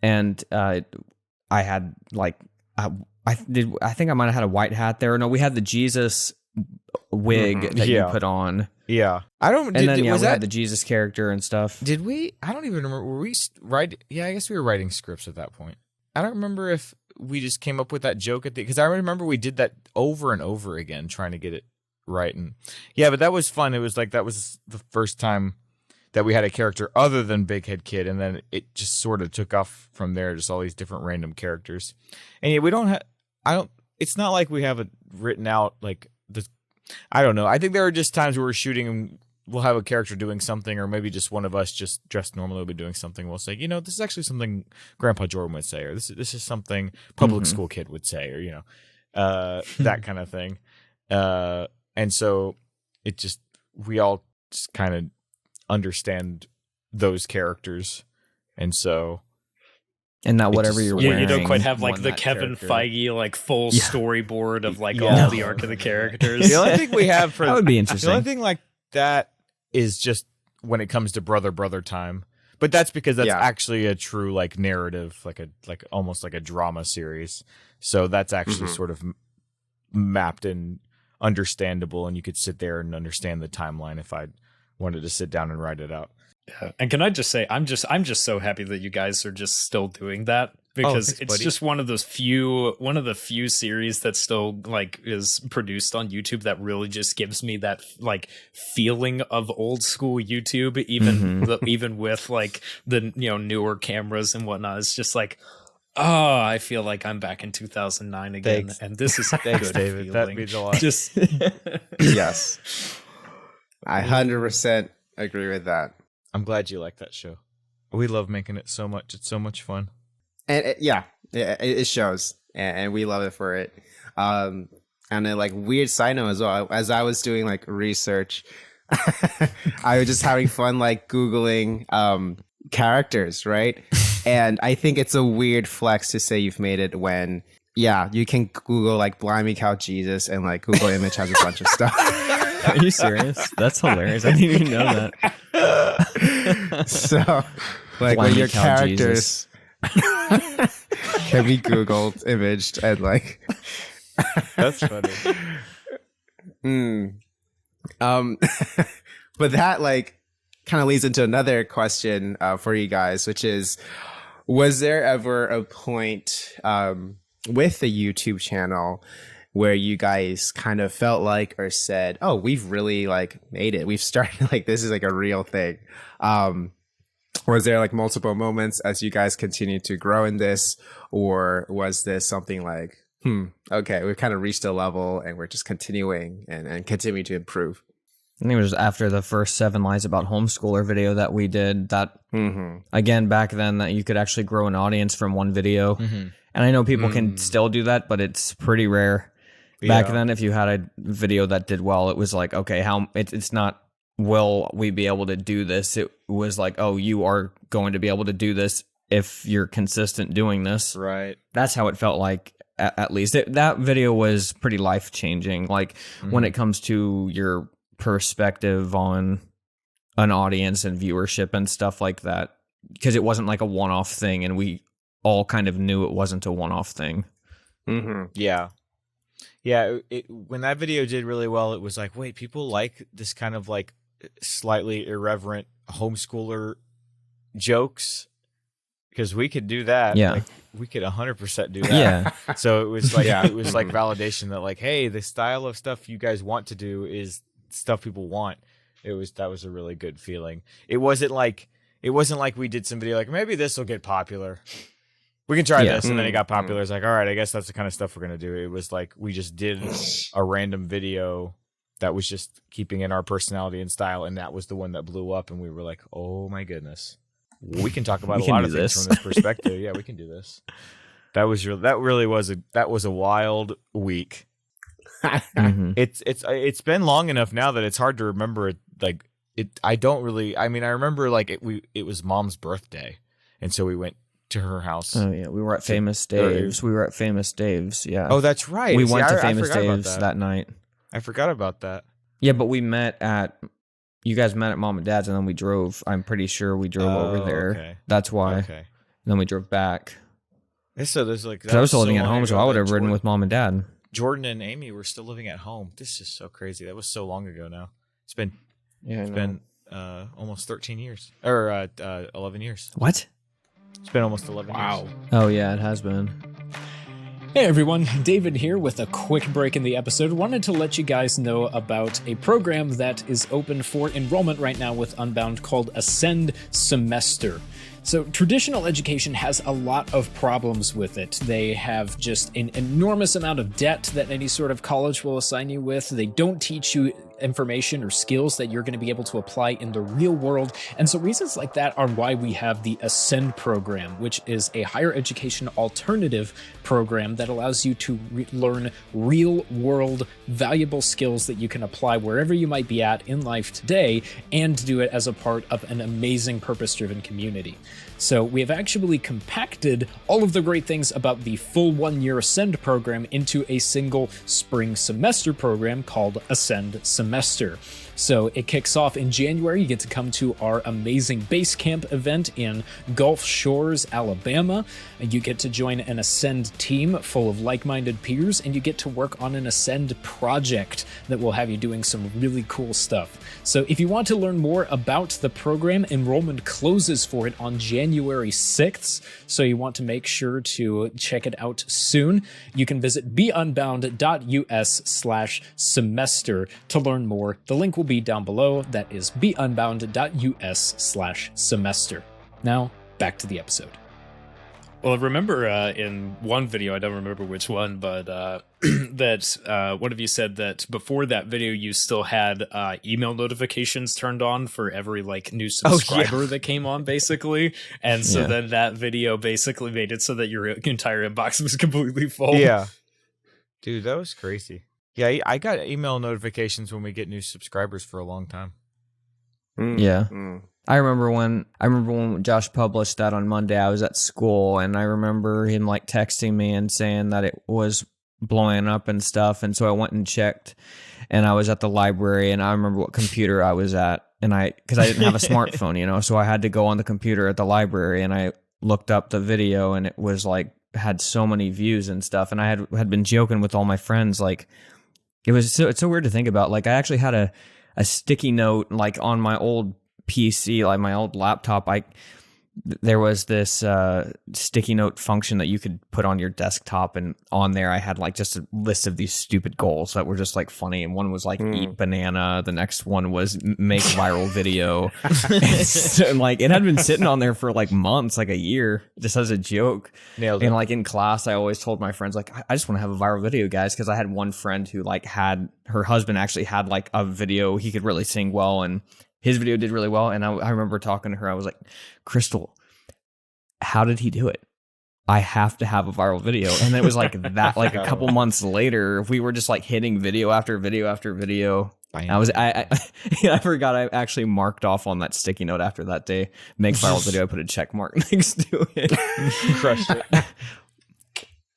and I had like I think I might have had a white hat there. No, we had the Jesus wig that you put on. Yeah, I don't. And then we had the Jesus character and stuff. Did we? I don't even remember. Were we writing? Yeah, I guess we were writing scripts at that point. I don't remember if we just came up with that joke because I remember we did that over and over again trying to get it right. And yeah, but that was fun. It was like that was the first time that we had a character other than Big Head Kid, and then it just sort of took off from there. Just all these different random characters, and yeah, we don't have. I don't. It's not like we have it written out like the. I don't know. I think there are just times where we're shooting and we'll have a character doing something, or maybe just one of us just dressed normally will be doing something. We'll say, this is actually something Grandpa Jordan would say, or this is something public school kid would say, or that kind of thing. And so it just we all just kind of understand those characters, and so. And not whatever you're wearing. You don't quite have like the Kevin character. Feige like full storyboard of like all the arc of the characters. The only thing we have for that would be interesting. The only thing like that is just when it comes to brother time. But that's because that's actually a true like narrative, like almost like a drama series. So that's actually sort of mapped and understandable, and you could sit there and understand the timeline if I wanted to sit down and write it out. Yeah. And can I just say, I'm just so happy that you guys are just still doing that, because thanks, it's buddy. just one of the few series that still like is produced on YouTube that really just gives me that like feeling of old school YouTube, even with like the newer cameras and whatnot. It's just like, I feel like I'm back in 2009 again. Thanks. And this is Thanks, good David. feeling. That means a lot. Just Yes. I 100% agree with that. I'm glad you like that show. We love making it so much. It's so much fun. And it shows, and we love it for it. And then, like, weird side note as well, as I was doing like research, I was just having fun like Googling characters, right? And I think it's a weird flex to say you've made it when you can Google like BlimeyCow Jesus, and like Google image has a bunch of stuff. Are you serious? That's hilarious. I didn't even know that. So, like, when your characters can be Googled, imaged, and like, That's funny. But that like kind of leads into another question for you guys, which is, was there ever a point with the YouTube channel where you guys kind of felt like or said, oh, we've really like made it, we've started, like, this is like a real thing? Was there like multiple moments as you guys continue to grow in this, or was this something like, okay, we've kind of reached a level and we're just continuing and continuing to improve? I think it was after the first 7 Lies About Homeschooler video that we did that, again, back then, that you could actually grow an audience from one video. And I know people can still do that, but it's pretty rare. Back then, if you had a video that did well, it was like, okay, it's not will we be able to do this? It was like, oh, you are going to be able to do this if you're consistent doing this. Right. That's how it felt like, at least. That video was pretty life-changing. Like, when it comes to your perspective on an audience and viewership and stuff like that, because it wasn't like a one-off thing, and we all kind of knew it wasn't a one-off thing. Yeah. When that video did really well, it was like, wait, people like this kind of like slightly irreverent homeschooler jokes, because we could do that. Yeah. Like, we could 100% do that. Yeah. So it was like, it was like validation that like, hey, the style of stuff you guys want to do is stuff people want. That was a really good feeling. It wasn't like we did some video like, maybe this will get popular, we can try this, and then it got popular. It's like, all right, I guess that's the kind of stuff we're gonna do. It was like we just did a random video that was just keeping in our personality and style, and that was the one that blew up, and we were like, oh my goodness, we can talk about a lot of things from this perspective. Yeah, we can do this. That really was a wild week. It's been long enough now that it's hard to remember it. Like I don't really. I mean, I remember like it was Mom's birthday, and so we went to her house. Oh yeah, we were at Famous Dave's. Yeah. Oh, that's right. We went to Famous Dave's that night. I forgot about that. Yeah, but you guys met at Mom and Dad's, and then we drove. I'm pretty sure we drove over there. Okay. That's why. Okay. And then we drove back. So there's like, because I was still living at home, so I would have ridden with Mom and Dad. Jordan and Amy were still living at home. This is so crazy. That was so long ago now. It's been almost 13 years or 11 years. What? It's been almost 11 years. Oh, yeah, it has been. Hey everyone, David here with a quick break in the episode. Wanted to let you guys know about a program that is open for enrollment right now with Unbound called Ascend Semester. So traditional education has a lot of problems with it. They have just an enormous amount of debt that any sort of college will assign you with. They don't teach you information or skills that you're going to be able to apply in the real world. And so reasons like that are why we have the Ascend program, which is a higher education alternative program that allows you to learn real world valuable skills that you can apply wherever you might be at in life today, and do it as a part of an amazing purpose-driven community. So we have actually compacted all of the great things about the full 1-year Ascend program into a single spring semester program called Ascend Semester. So it kicks off in January. You get to come to our amazing base camp event in Gulf Shores, Alabama. And you get to join an Ascend team full of like-minded peers, and you get to work on an Ascend project that will have you doing some really cool stuff. So if you want to learn more about the program, enrollment closes for it on January 6th. So you want to make sure to check it out soon. You can visit beunbound.us/semester to learn more. The link will be down below. That is beunbound.us/semester. Now, back to the episode. Well, I remember in one video, I don't remember which one, but that one of you said that before that video, you still had email notifications turned on for every like new subscriber that came on, basically. And so then that video basically made it so that your entire inbox was completely full. Yeah. Dude, that was crazy. Yeah, I got email notifications when we get new subscribers for a long time. I remember when Josh published that on Monday, I was at school, and I remember him like texting me and saying that it was blowing up and stuff. And so I went and checked, and I was at the library, and I remember what computer I was at, and because I didn't have a smartphone, so I had to go on the computer at the library, and I looked up the video, and it was like had so many views and stuff. And I had been joking with all my friends, like it's so weird to think about. Like I actually had a sticky note like on my old PC, like my old laptop. There was this sticky note function that you could put on your desktop, and on there I had like just a list of these stupid goals that were just like funny. And one was like eat banana. The next one was make viral video. And like it had been sitting on there for like months, like a year, just as a joke. Nailed it. And like in class, I always told my friends like, I just want to have a viral video, guys, because I had one friend who like had her husband actually had like a video. He could really sing well, and his video did really well. And I remember talking to her. I was like, Crystal, how did he do it? I have to have a viral video. And it was like that, like a couple months later, we were just like hitting video after video after video. I forgot I actually marked off on that sticky note after that day. Make viral video, I put a check mark next to it. Crushed it.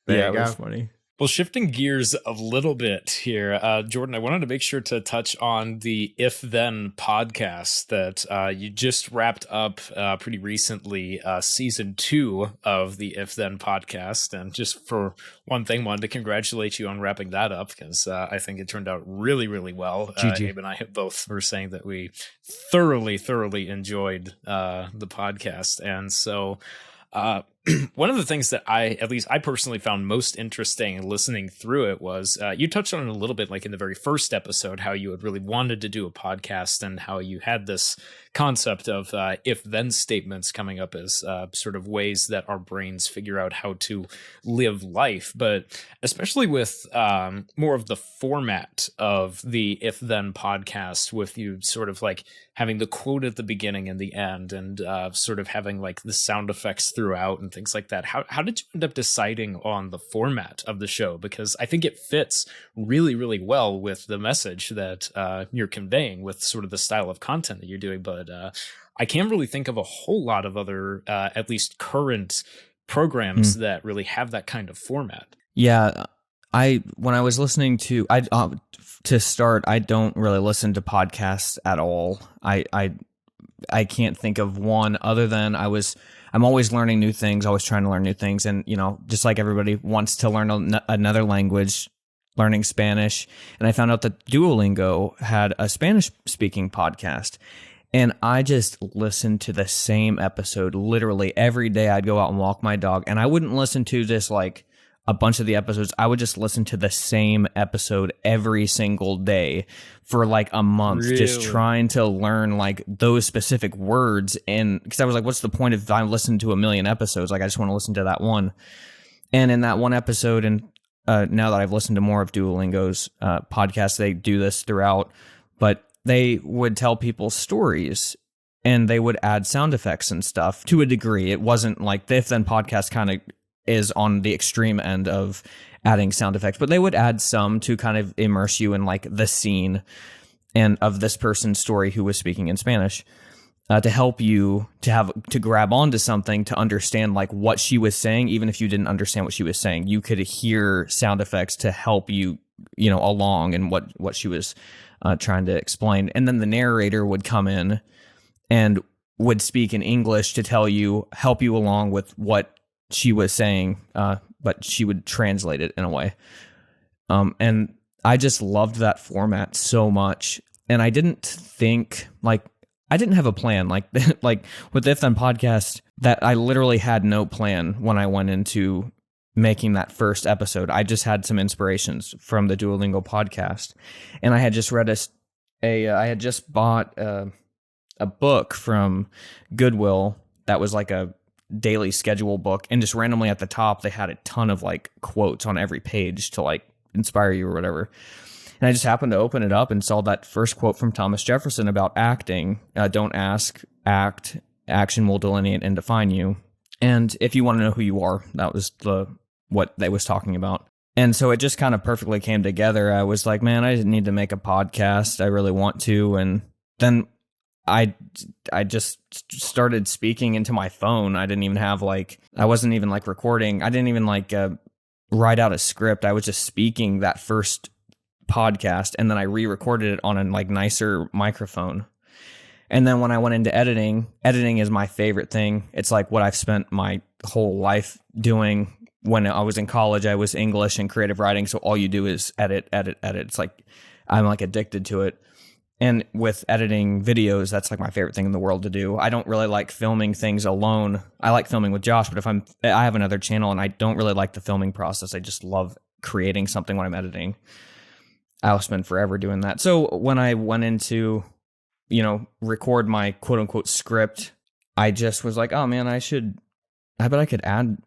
There It you was go. funny. Well, shifting gears a little bit here, Jordan, I wanted to make sure to touch on the If Then podcast that you just wrapped up pretty recently, season 2 of the If Then podcast. And just for one thing, wanted to congratulate you on wrapping that up because I think it turned out really, really well. GG. Abe and I both were saying that we thoroughly enjoyed the podcast. And so one of the things that at least I personally found most interesting listening through it was you touched on it a little bit, like in the very first episode, how you had really wanted to do a podcast and how you had this concept of if then statements coming up as sort of ways that our brains figure out how to live life. But especially with more of the format of the If Then podcast, with you sort of like having the quote at the beginning and the end, and sort of having like the sound effects throughout and things like that. How did you end up deciding on the format of the show? Because I think it fits really well with the message that you're conveying with sort of the style of content that you're doing. But I can't really think of a whole lot of other, at least current programs that really have that kind of format. Yeah, when I was listening to to start, I don't really listen to podcasts at all. I can't think of one other than I'm always learning new things, always trying to learn new things, and just like everybody wants to learn another language, learning Spanish, and I found out that Duolingo had a Spanish speaking podcast. And I just listened to the same episode literally every day. I'd go out and walk my dog, and I wouldn't listen to just like a bunch of the episodes. I would just listen to the same episode every single day for like a month, just trying to learn like those specific words. And because I was like, what's the point if I listen to a million episodes? Like, I just want to listen to that one. And in that one episode, and now that I've listened to more of Duolingo's podcasts, they do this throughout, but they would tell people stories and they would add sound effects and stuff to a degree. It wasn't like the If Then podcast kind of is on the extreme end of adding sound effects, but they would add some to kind of immerse you in like the scene and of this person's story who was speaking in Spanish, to help you to grab onto something, to understand like what she was saying. Even if you didn't understand what she was saying, you could hear sound effects to help you, along and what she was trying to explain. And then the narrator would come in and would speak in English to help you along with what she was saying, but she would translate it in a way. And I just loved that format so much. And I didn't think I didn't have a plan like with the If Then podcast, that I literally had no plan when I went into making that first episode. I just had some inspirations from the Duolingo podcast, and I had just read I had just bought a book from Goodwill that was like a daily schedule book, and just randomly at the top they had a ton of like quotes on every page to like inspire you or whatever. And I just happened to open it up and saw that first quote from Thomas Jefferson about acting. Don't ask, act. Action will delineate and define you. And if you want to know who you are, that was what they was talking about. And so it just kind of perfectly came together. I was like, man, I didn't need to make a podcast. I really want to. And then I just started speaking into my phone. I didn't even have I wasn't even like recording. I didn't even write out a script. I was just speaking that first podcast, and then I re-recorded it on a nicer microphone. And then when I went into editing is my favorite thing. It's like what I've spent my whole life doing. When I was in college, I was English and creative writing, so all you do is edit. It's like I'm addicted to it. And with editing videos, that's my favorite thing in the world to do. I don't really like filming things alone. I like filming with Josh, but I have another channel and I don't really like the filming process. I just love creating something when I'm editing. I'll spend forever doing that. So when I went into, record my quote unquote script, I just was like, oh man, I bet I could add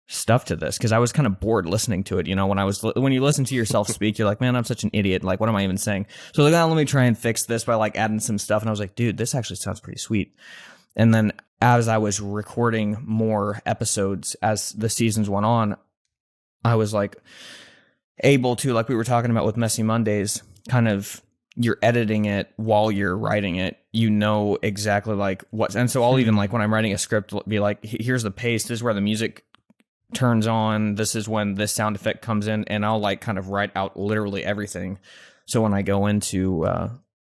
stuff to this, because I was kind of bored listening to it. When you listen to yourself speak, you're like, man, I'm such an idiot. What am I even saying? So let me try and fix this by adding some stuff. And I was like, dude, this actually sounds pretty sweet. And then as I was recording more episodes as the seasons went on, I was able to, we were talking about with Messy Mondays, kind of you're editing it while you're writing it, you know exactly like what. And so I'll even like when I'm writing a script, be like, here's the pace. This is where the music turns on. This is when this sound effect comes in, and I'll like kind of write out literally everything. So when I go into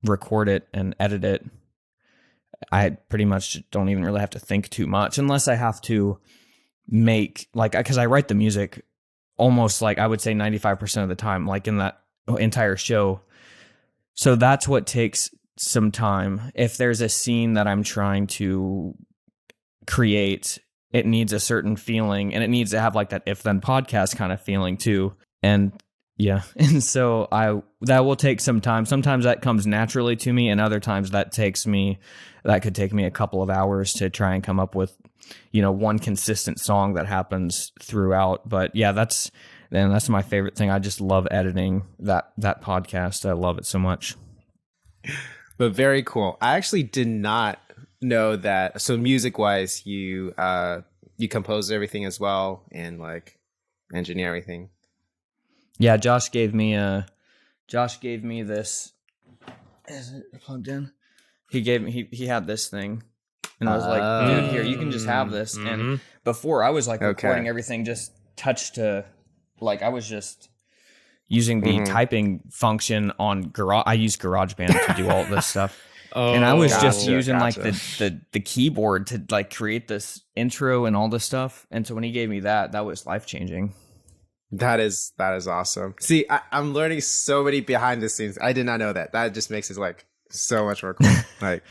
record it and edit it, I pretty much don't even really have to think too much, unless I have to make like, because I write the music almost like I would say 95% of the time, like in that entire show. So that's what takes some time. If there's a scene that I'm trying to create, it needs a certain feeling, and it needs to have like that If Then podcast kind of feeling too. And yeah, and so that will take some time. Sometimes that comes naturally to me, and other times that could take me a couple of hours to try and come up with, one consistent song that happens throughout. But yeah, that's my favorite thing. I just love editing that podcast. I love it so much. But very cool. I actually did not know that. So music wise, you compose everything as well and like engineer everything. Yeah, Josh gave me this. Is it plugged in? He had this thing, and I was like, dude, here, you can just have this. And before I was like recording everything just touch to, like I was just using the typing function on Garage. I use GarageBand to do all this stuff. And I was just using like the keyboard to like create this intro and all this stuff. And so when he gave me that was life-changing. That is awesome. See, I'm learning so many behind the scenes. I did not know that. That just makes it like so much more cool. Like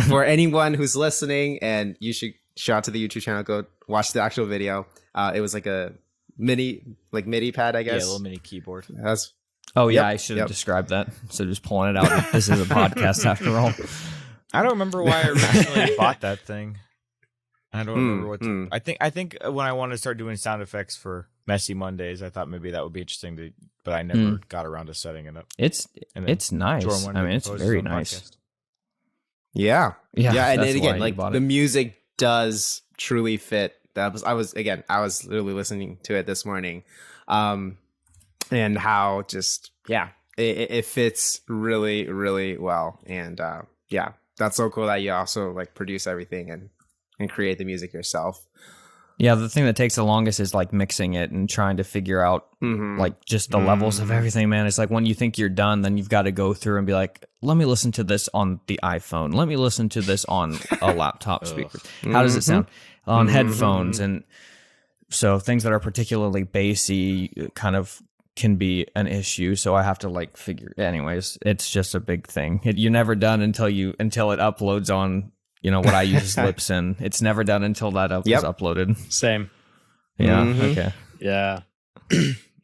for anyone who's listening, and you should shout out to the YouTube channel, go watch the actual video. It was like a MIDI pad, I guess. Yeah, a little mini keyboard. I should have described that. So just pulling it out. This is a podcast after all. I don't remember why I originally bought that thing. I don't remember what to, I think when I wanted to start doing sound effects for Messy Mondays, I thought maybe that would be interesting to, but I never got around to setting it up. It's nice. I mean, it's very nice. Yeah. And then again, like the music does truly fit. I was literally listening to it this morning, and how just it fits really, really well. And that's so cool that you also like produce everything and create the music yourself. Yeah, the thing that takes the longest is like mixing it and trying to figure out like just the levels of everything, man. It's like when you think you're done, then you've got to go through and be like, let me listen to this on the iPhone. Let me listen to this on a laptop speaker. How does it sound on headphones? And so things that are particularly bassy kind of can be an issue. So I have to like figure. Anyways, it's just a big thing. You're never done until it uploads on. What I use is Libsyn. It's never done until that is uploaded. Same. Yeah. Okay. Yeah.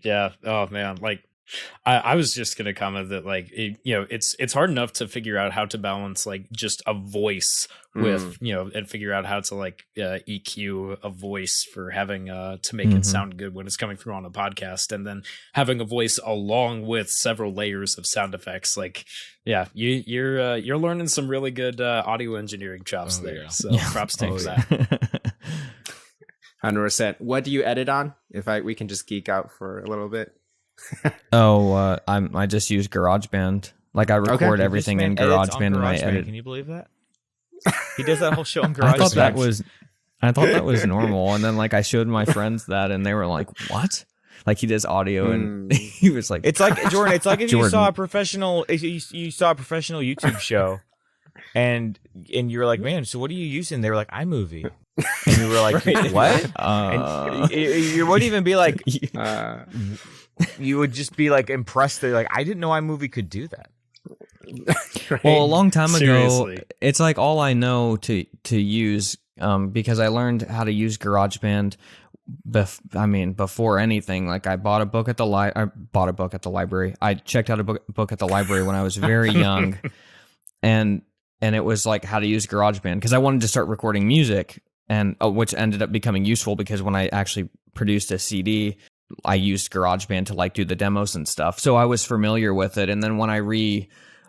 Yeah. Oh man. Like I was just going to comment that like, it's hard enough to figure out how to balance like just a voice with, and figure out how to like EQ a voice for having to make it sound good when it's coming through on a podcast, and then having a voice along with several layers of sound effects. Like, yeah, you're learning some really good audio engineering chops there. Yeah. So props to that. 100%. What do you edit on? We can just geek out for a little bit. I just use GarageBand. Like I record everything in GarageBand and I edit. Can you believe that? He does that whole show on GarageBand. I thought that was normal, and then like I showed my friends that, and they were like, "What?" Like he does audio, and he was like, "It's like Jordan. It's like if you saw a professional YouTube show, and you were like, man, so what are you using?" They were like, iMovie. And you were like, what? And you wouldn't even be like, you would just be like impressed that like, I didn't know iMovie could do that. Right. Well, a long time ago, it's like all I know to use because I learned how to use GarageBand. Before anything, like I bought a book at the library. I checked out a book at the library when I was very young, and it was like how to use GarageBand because I wanted to start recording music. And which ended up becoming useful because when I actually produced a CD, I used GarageBand to like do the demos and stuff. So I was familiar with it. And then when I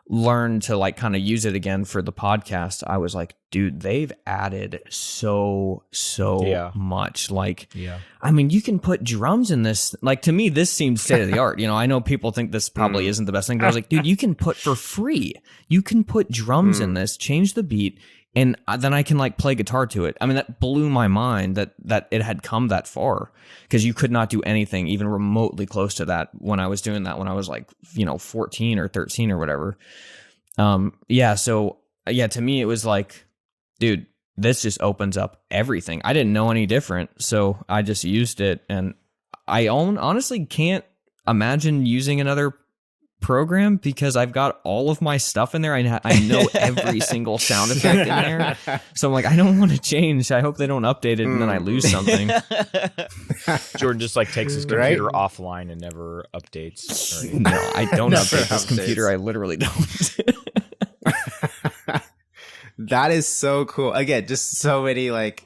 learned to like kind of use it again for the podcast, I was like, dude, they've added so much. Like, I mean, you can put drums in this. Like, to me, this seemed state of the art. You know, I know people think this probably isn't the best thing, but I was like, dude, you can put for free. You can put drums in this, change the beat, and then I can like play guitar to it. I mean, that blew my mind that it had come that far, because you could not do anything even remotely close to that when I was doing that when I was like, 14 or 13 or whatever. So to me, it was like, dude, this just opens up everything. I didn't know any different, so I just used it, and I honestly can't imagine using another program because I've got all of my stuff in there. I know every single sound effect in there, so I'm like, I don't want to change. I hope they don't update it and then I lose something. Jordan just like takes his computer offline and never updates. No, I don't update this computer. I literally don't. That is so cool. Again, just so many like,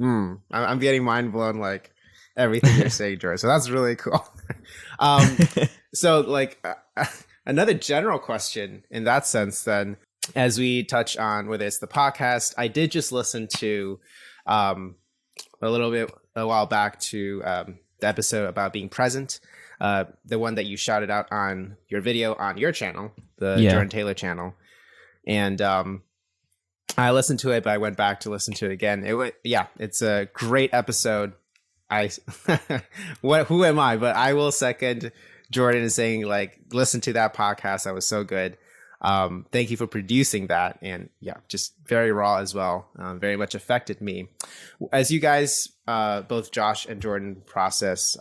I'm getting mind blown like everything you're saying, George. So that's really cool. So like another general question in that sense, then, as we touch on whether it's the podcast, I did just listen to a while back to the episode about being present, the one that you shouted out on your video on your channel, the Jordan Taylor channel, and I listened to it, but I went back to listen to it again. It's a great episode. Who am I? But I will second Jordan is saying, like, listen to that podcast. That was so good. Thank you for producing that. And just very raw as well. Very much affected me. As you guys, both Josh and Jordan, process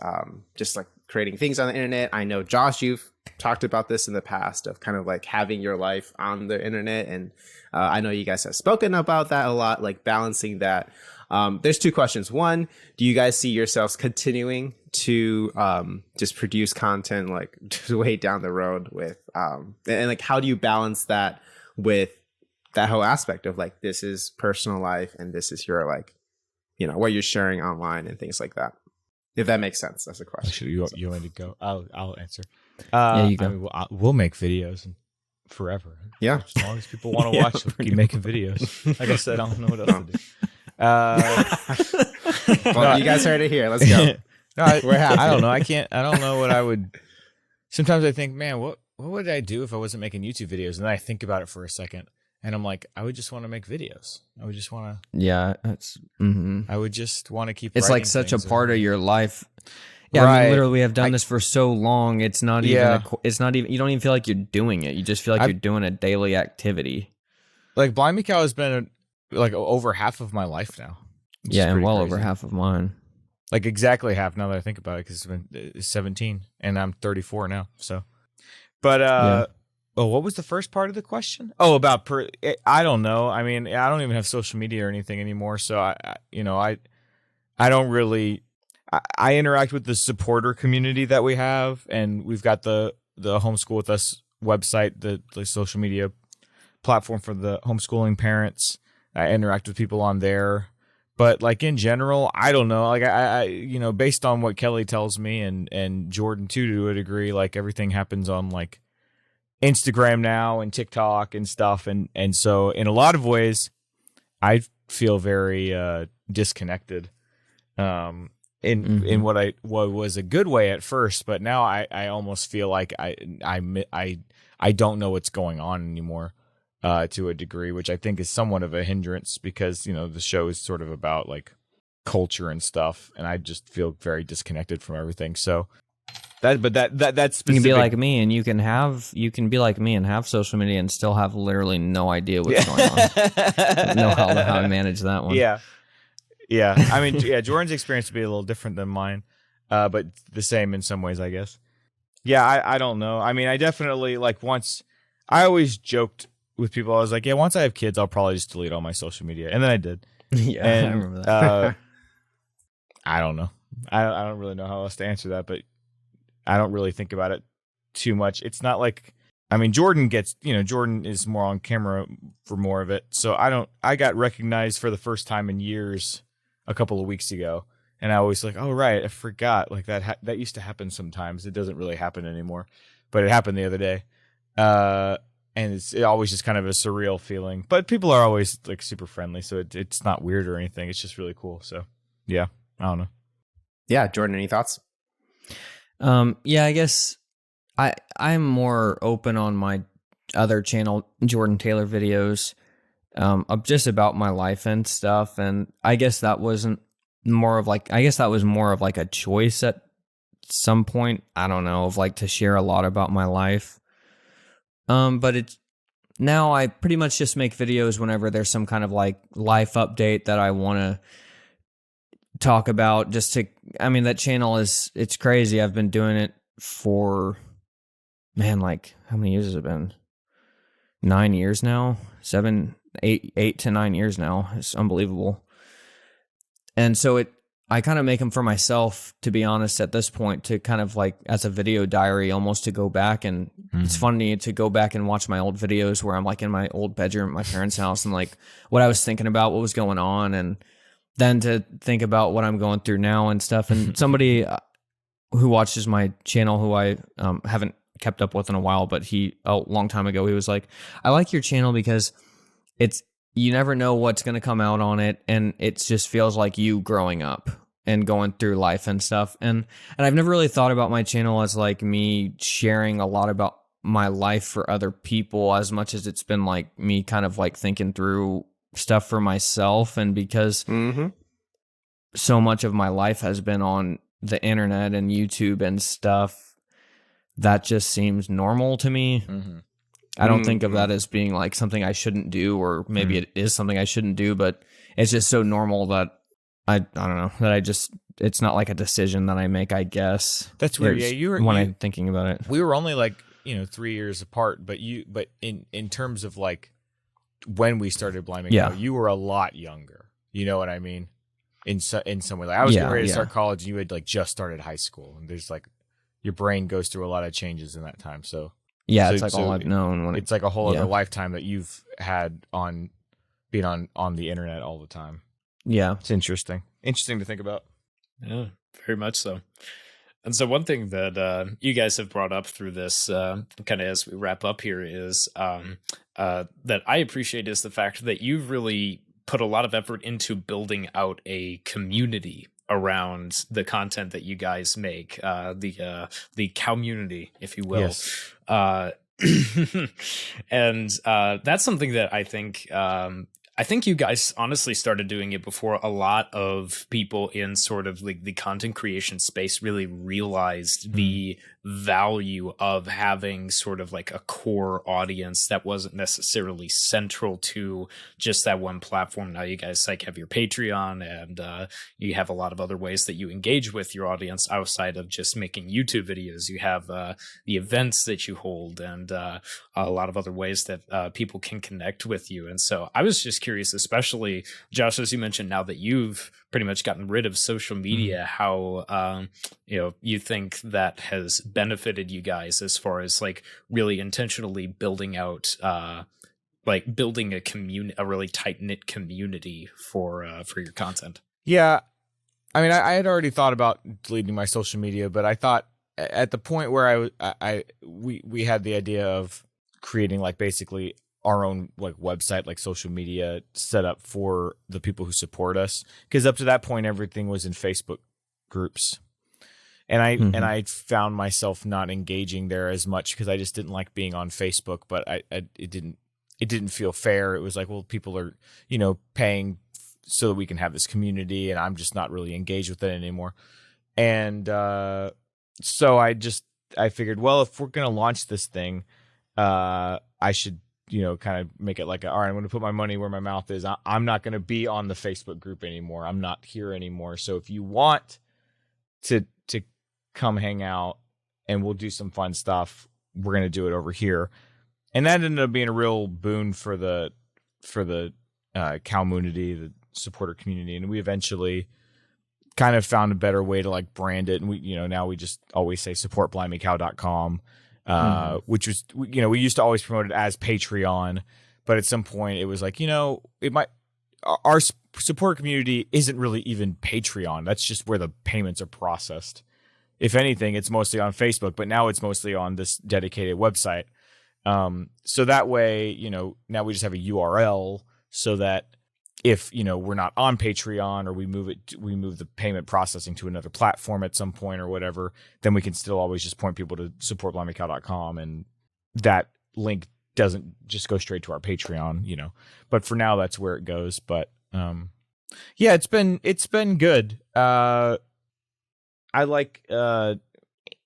just like creating things on the internet. I know, Josh, you've talked about this in the past of kind of like having your life on the internet. And I know you guys have spoken about that a lot, like balancing that. There's two questions. One, do you guys see yourselves continuing to just produce content like way down the road with and like how do you balance that with that whole aspect of like, this is personal life and this is your like, what you're sharing online and things like that? If that makes sense, that's a question. Actually, you want to go? I'll answer. You go. I mean, we'll make videos forever. Yeah, as long as people want to watch, we'll keep making videos. Like I said, I don't know what else to do. Well, you guys heard it here. Let's go. We're happy. I don't know. I don't know what I would. Sometimes I think, man, what would I do if I wasn't making YouTube videos? And then I think about it for a second, and I'm like, I would just want to make videos. I would just want to. Yeah, that's. I would just want to keep. It's like such a part of your life. Yeah, right. I mean, literally, we have done this for so long. It's not even. It's not even. You don't even feel like you're doing it. You just feel like you're doing a daily activity. Like BlimeyCow has been like over half of my life now. Yeah, and well over half of mine. Like exactly half now that I think about it, because it's 17 and I'm 34 now. So, but what was the first part of the question? Oh, about I don't know. I mean, I don't even have social media or anything anymore. So I don't really. I interact with the supporter community that we have, and we've got the Homeschool With Us website, the social media platform for the homeschooling parents. I interact with people on there. But like in general, I don't know. Like I based on what Kelly tells me and Jordan too, to a degree, like everything happens on like Instagram now and TikTok and stuff, and so in a lot of ways, I feel very disconnected. In what was a good way at first, but now I almost feel like I don't know what's going on anymore. To a degree, which I think is somewhat of a hindrance, because the show is sort of about like culture and stuff, and I just feel very disconnected from everything. So that's specific. You can be like me, and you can be like me and have social media and still have literally no idea what's going on. Know how to manage that one. Yeah. I mean, Jordan's experience would be a little different than mine, but the same in some ways, I guess. Yeah, I don't know. I mean, I definitely I always joked with people. I was like, once I have kids, I'll probably just delete all my social media. And then I did. Yeah, and, I remember that. I don't know. I don't really know how else to answer that, but I don't really think about it too much. It's not like, I mean, Jordan is more on camera for more of it. So I got recognized for the first time in years a couple of weeks ago. And I was like, oh, right, I forgot. Like that used to happen sometimes. It doesn't really happen anymore, but it happened the other day. and it always just kind of a surreal feeling. But people are always like super friendly, so it's not weird or anything. It's just really cool. So yeah, I don't know. Yeah, Jordan, any thoughts? Yeah, I guess I'm more open on my other channel, Jordan Taylor videos, just about my life and stuff. And I guess that wasn't more of like, I guess that was more of like a choice at some point. I don't know, of like to share a lot about my life. But it's now I pretty much just make videos whenever there's some kind of like life update that I want to talk about. That channel it's crazy. I've been doing it for, man, like how many years has it been? 9 years now, 8 to 9 years now. It's unbelievable. And so I kind of make them for myself, to be honest, at this point, to kind of like as a video diary, almost to go back. And it's funny to go back and watch my old videos where I'm like in my old bedroom at my parents' house and like what I was thinking about, what was going on. And then to think about what I'm going through now and stuff. And somebody who watches my channel, who I haven't kept up with in a while, but a long time ago, he was like, I like your channel because you never know what's going to come out on it. And it just feels like you growing up and going through life and stuff. And I've never really thought about my channel as like me sharing a lot about my life for other people as much as it's been like me kind of like thinking through stuff for myself. And because so much of my life has been on the internet and YouTube and stuff, that just seems normal to me. I don't think of that as being like something I shouldn't do, or maybe it is something I shouldn't do, but it's just so normal that I don't know, that it's not like a decision that I make, I guess. That's weird. Yeah, I'm thinking about it. We were only like, 3 years apart, but in terms of like when we started BlimeyCow, you were a lot younger. You know what I mean? In some way, like I was getting ready to start college, and you had like just started high school, and there's like your brain goes through a lot of changes in that time. So it's like all I've known. It's like a whole other lifetime that you've had on being on the internet all the time. Yeah, it's interesting to think about. Yeah, very much so. And so one thing that you guys have brought up through this kind of as we wrap up here is that I appreciate is the fact that you've really put a lot of effort into building out a community around the content that you guys make, the community, if you will. Yes. And that's something that I think you guys honestly started doing it before a lot of people in sort of like the content creation space really realized the value of having sort of like a core audience that wasn't necessarily central to just that one platform. Now you guys like have your Patreon, and you have a lot of other ways that you engage with your audience outside of just making YouTube videos. You have the events that you hold, and a lot of other ways that people can connect with you. And so I was just curious, especially Josh, as you mentioned, now that you've pretty much gotten rid of social media, how you think that has benefited you guys as far as like really intentionally building out like building a really tight-knit community for your content. Yeah, I mean, I had already thought about deleting my social media, but I thought at the point where we had the idea of creating like basically our own like website, like social media set up for the people who support us, because up to that point everything was in Facebook groups, and I found myself not engaging there as much because I just didn't like being on Facebook. But it didn't feel fair. It was like, well, people are paying so that we can have this community, and I'm just not really engaged with it anymore. And so I figured, well, if we're gonna launch this thing, I should kind of make it like, all right, I'm going to put my money where my mouth is. I'm not going to be on the Facebook group anymore. I'm not here anymore. So if you want to come hang out and we'll do some fun stuff, we're going to do it over here. And that ended up being a real boon for the community, the supporter community. And we eventually kind of found a better way to like brand it. And we, now we just always say supportblimeycow.com. Which was, we used to always promote it as Patreon, but at some point it was like, our support community isn't really even Patreon. That's just where the payments are processed. If anything, it's mostly on Facebook, but now it's mostly on this dedicated website. So that way, now we just have a URL so that if, we're not on Patreon or we move the payment processing to another platform at some point or whatever, then we can still always just point people to supportblimeycow.com, and that link doesn't just go straight to our Patreon, but for now that's where it goes. But, yeah, it's been good. I like,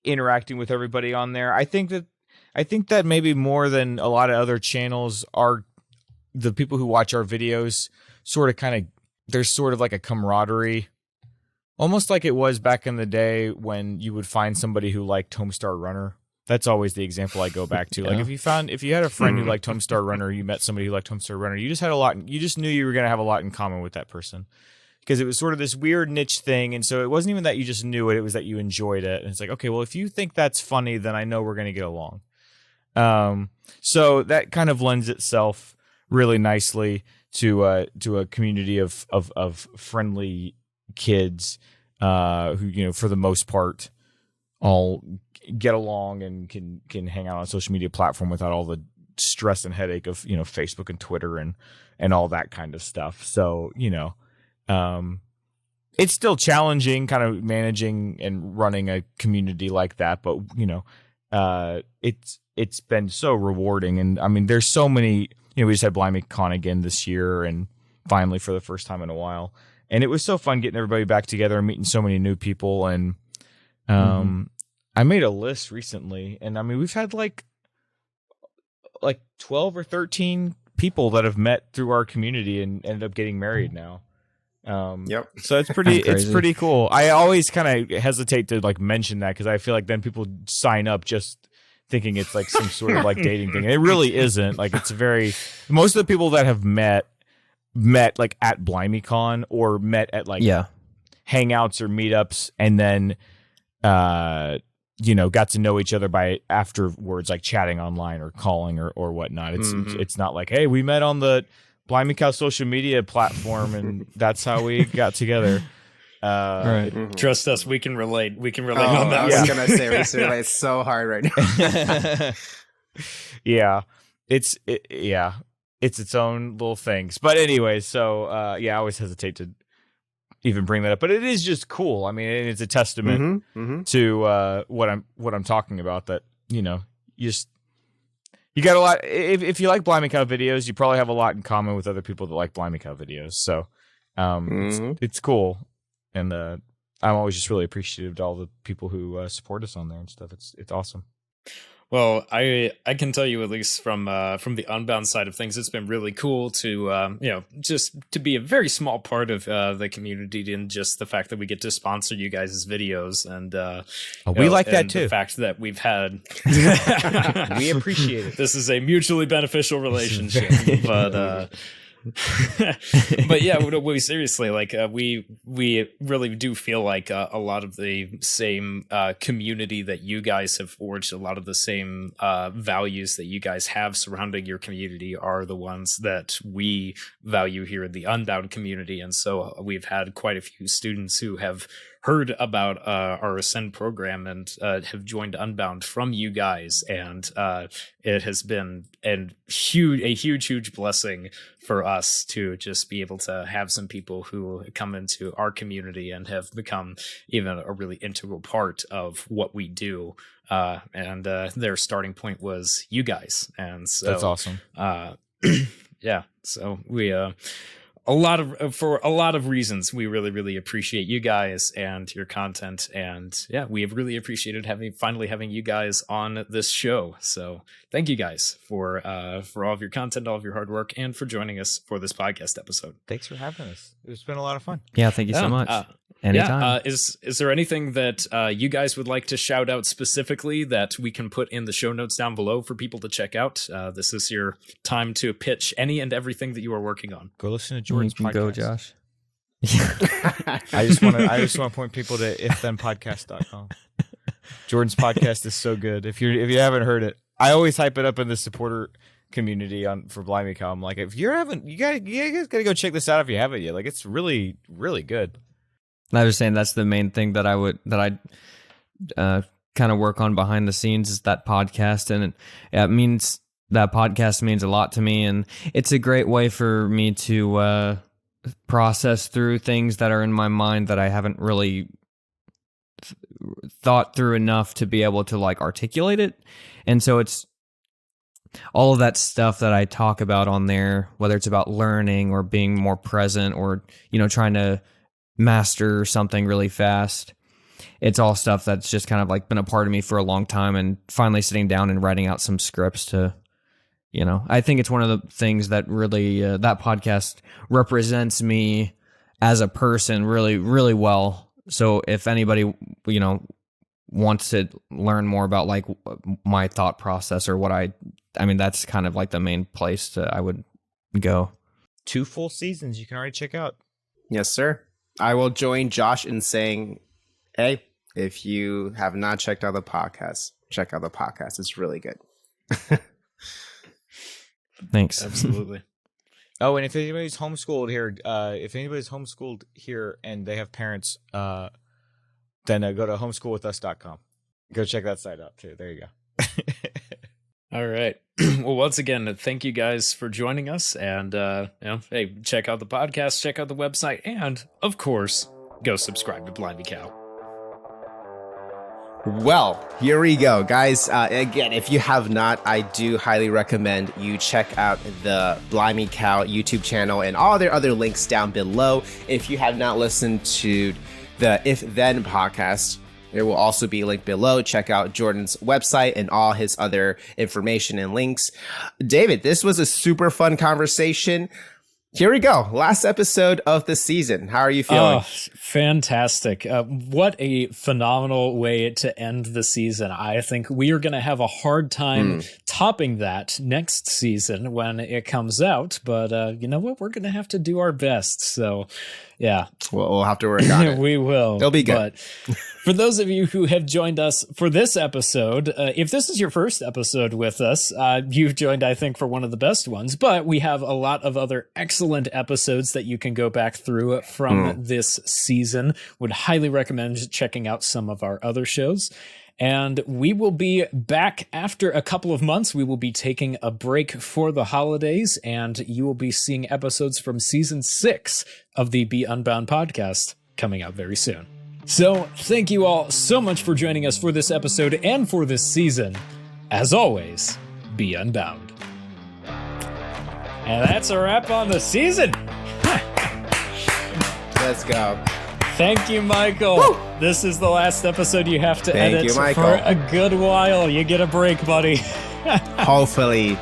interacting with everybody on there. I think that maybe more than a lot of other channels are the people who watch our videos there's sort of like a camaraderie, almost like it was back in the day when you would find somebody who liked Homestar Runner. That's always the example I go back to. Like if you had a friend who liked Homestar Runner, you met somebody who liked Homestar Runner, you just knew you were going to have a lot in common with that person, because it was sort of this weird niche thing. And so it wasn't even that you just knew it was that you enjoyed it. And it's like, okay, well, if you think that's funny, then I know we're going to get along. So that kind of lends itself really nicely to a community of friendly kids, who, for the most part, all get along and can hang out on a social media platform without all the stress and headache of, Facebook and Twitter and all that kind of stuff. So, it's still challenging kind of managing and running a community like that, but it's been so rewarding. And I mean, there's so many, we just had BlimeyCon again this year, and finally for the first time in a while. And it was so fun getting everybody back together and meeting so many new people. And I made a list recently, and I mean, we've had like 12 or 13 people that have met through our community and ended up getting married now. Yep. So it's pretty cool. I always kind of hesitate to mention that, because I feel like then people sign up just thinking it's like some sort of dating thing. And it really isn't. It's most of the people that have met at BlimeyCon or met at hangouts or meetups, and then got to know each other by afterwards, chatting online or calling or whatnot. It's not like, hey, we met on the BlimeyCow social media platform and that's how we got together. Right. Trust us, we can relate. We can relate on that. I was gonna say it's so hard right now. Yeah, it's its own little things. But anyway, so I always hesitate to even bring that up, but it is just cool. I mean, it's a testament to what I'm talking about. That you got a lot. If you like BlimeyCow videos, you probably have a lot in common with other people that like BlimeyCow videos. So it's cool. And I'm always just really appreciative to all the people who support us on there and stuff. It's awesome. Well, I can tell you, at least from the Unbound side of things, it's been really cool to just to be a very small part of the community, and just the fact that we get to sponsor you guys' videos, and we like that too. The fact that we've had we appreciate it. This is a mutually beneficial relationship, but. But yeah, we seriously we really do feel like a lot of the same community that you guys have forged, a lot of the same values that you guys have surrounding your community are the ones that we value here in the Unbound community. And so we've had quite a few students who have heard about our Ascend program and have joined Unbound from you guys, and it has been a huge blessing for us to just be able to have some people who come into our community and have become even a really integral part of what we do. And their starting point was you guys, and so that's awesome. Yeah, so we for a lot of reasons, we really appreciate you guys and your content, and yeah, we have really appreciated finally having you guys on this show. So thank you guys for all of your content, all of your hard work, and for joining us for this podcast episode. Thanks for having us. It's been a lot of fun. Yeah, thank you so much. Anytime. Is there anything that you guys would like to shout out specifically that we can put in the show notes down below for people to check out? This is your time to pitch any and everything that you are working on. Go listen to Jordan's podcast. Go, Josh. I just want to point people to ifthenpodcast.com. Jordan's podcast is so good. If you haven't heard it, I always hype it up in the supporter community for BlimeyCow. I'm like, if you guys gotta go check this out if you haven't yet. It's really good. I was saying that's the main thing that I kind of work on behind the scenes, is that podcast, and it means that podcast means a lot to me, and it's a great way for me to process through things that are in my mind that I haven't really thought through enough to be able to like articulate it. And so it's all of that stuff that I talk about on there, whether it's about learning or being more present or, you know, trying to master something really fast. It's all stuff that's just kind of like been a part of me for a long time, and finally sitting down and writing out some scripts to, you know, I think it's one of the things that really, that podcast represents me as a person really, really well. So if anybody, you know, wants to learn more about like my thought process or what I mean, that's kind of like the main place I would go. 2 full seasons you can already check out. Yes, sir. I will join Josh in saying, hey, if you have not checked out the podcast, check out the podcast. It's really good. Thanks. Absolutely. Oh, and if anybody's homeschooled here and they have parents, then go to homeschoolwithus.com. Go check that site out too. There you go. All right. Well, once again, thank you guys for joining us. And, hey, check out the podcast, check out the website, and, of course, go subscribe to BlimeyCow. Well, here we go, guys. Again, if you have not, I do highly recommend you check out the BlimeyCow YouTube channel and all their other links down below. If you have not listened to the If Then podcast, there will also be a link below. Check out Jordan's website and all his other information and links. David, this was a super fun conversation. Here we go. Last episode of the season. How are you feeling? Oh, fantastic. What a phenomenal way to end the season. I think we are going to have a hard time topping that next season when it comes out. But you know what? We're going to have to do our best. So, yeah. We'll have to work on it. We will. It'll be good. But for those of you who have joined us for this episode, if this is your first episode with us, you've joined, I think, for one of the best ones. But we have a lot of other excellent episodes that you can go back through from this season. Would highly recommend checking out some of our other shows. And we will be back after a couple of months. We will be taking a break for the holidays, and you will be seeing episodes from season 6 of the Be Unbound podcast coming out very soon. So thank you all so much for joining us for this episode and for this season. As always, be unbound. And that's a wrap on the season. Let's go. Thank you, Michael. Woo! This is the last episode you have to edit for a good while. You get a break, buddy. Hopefully.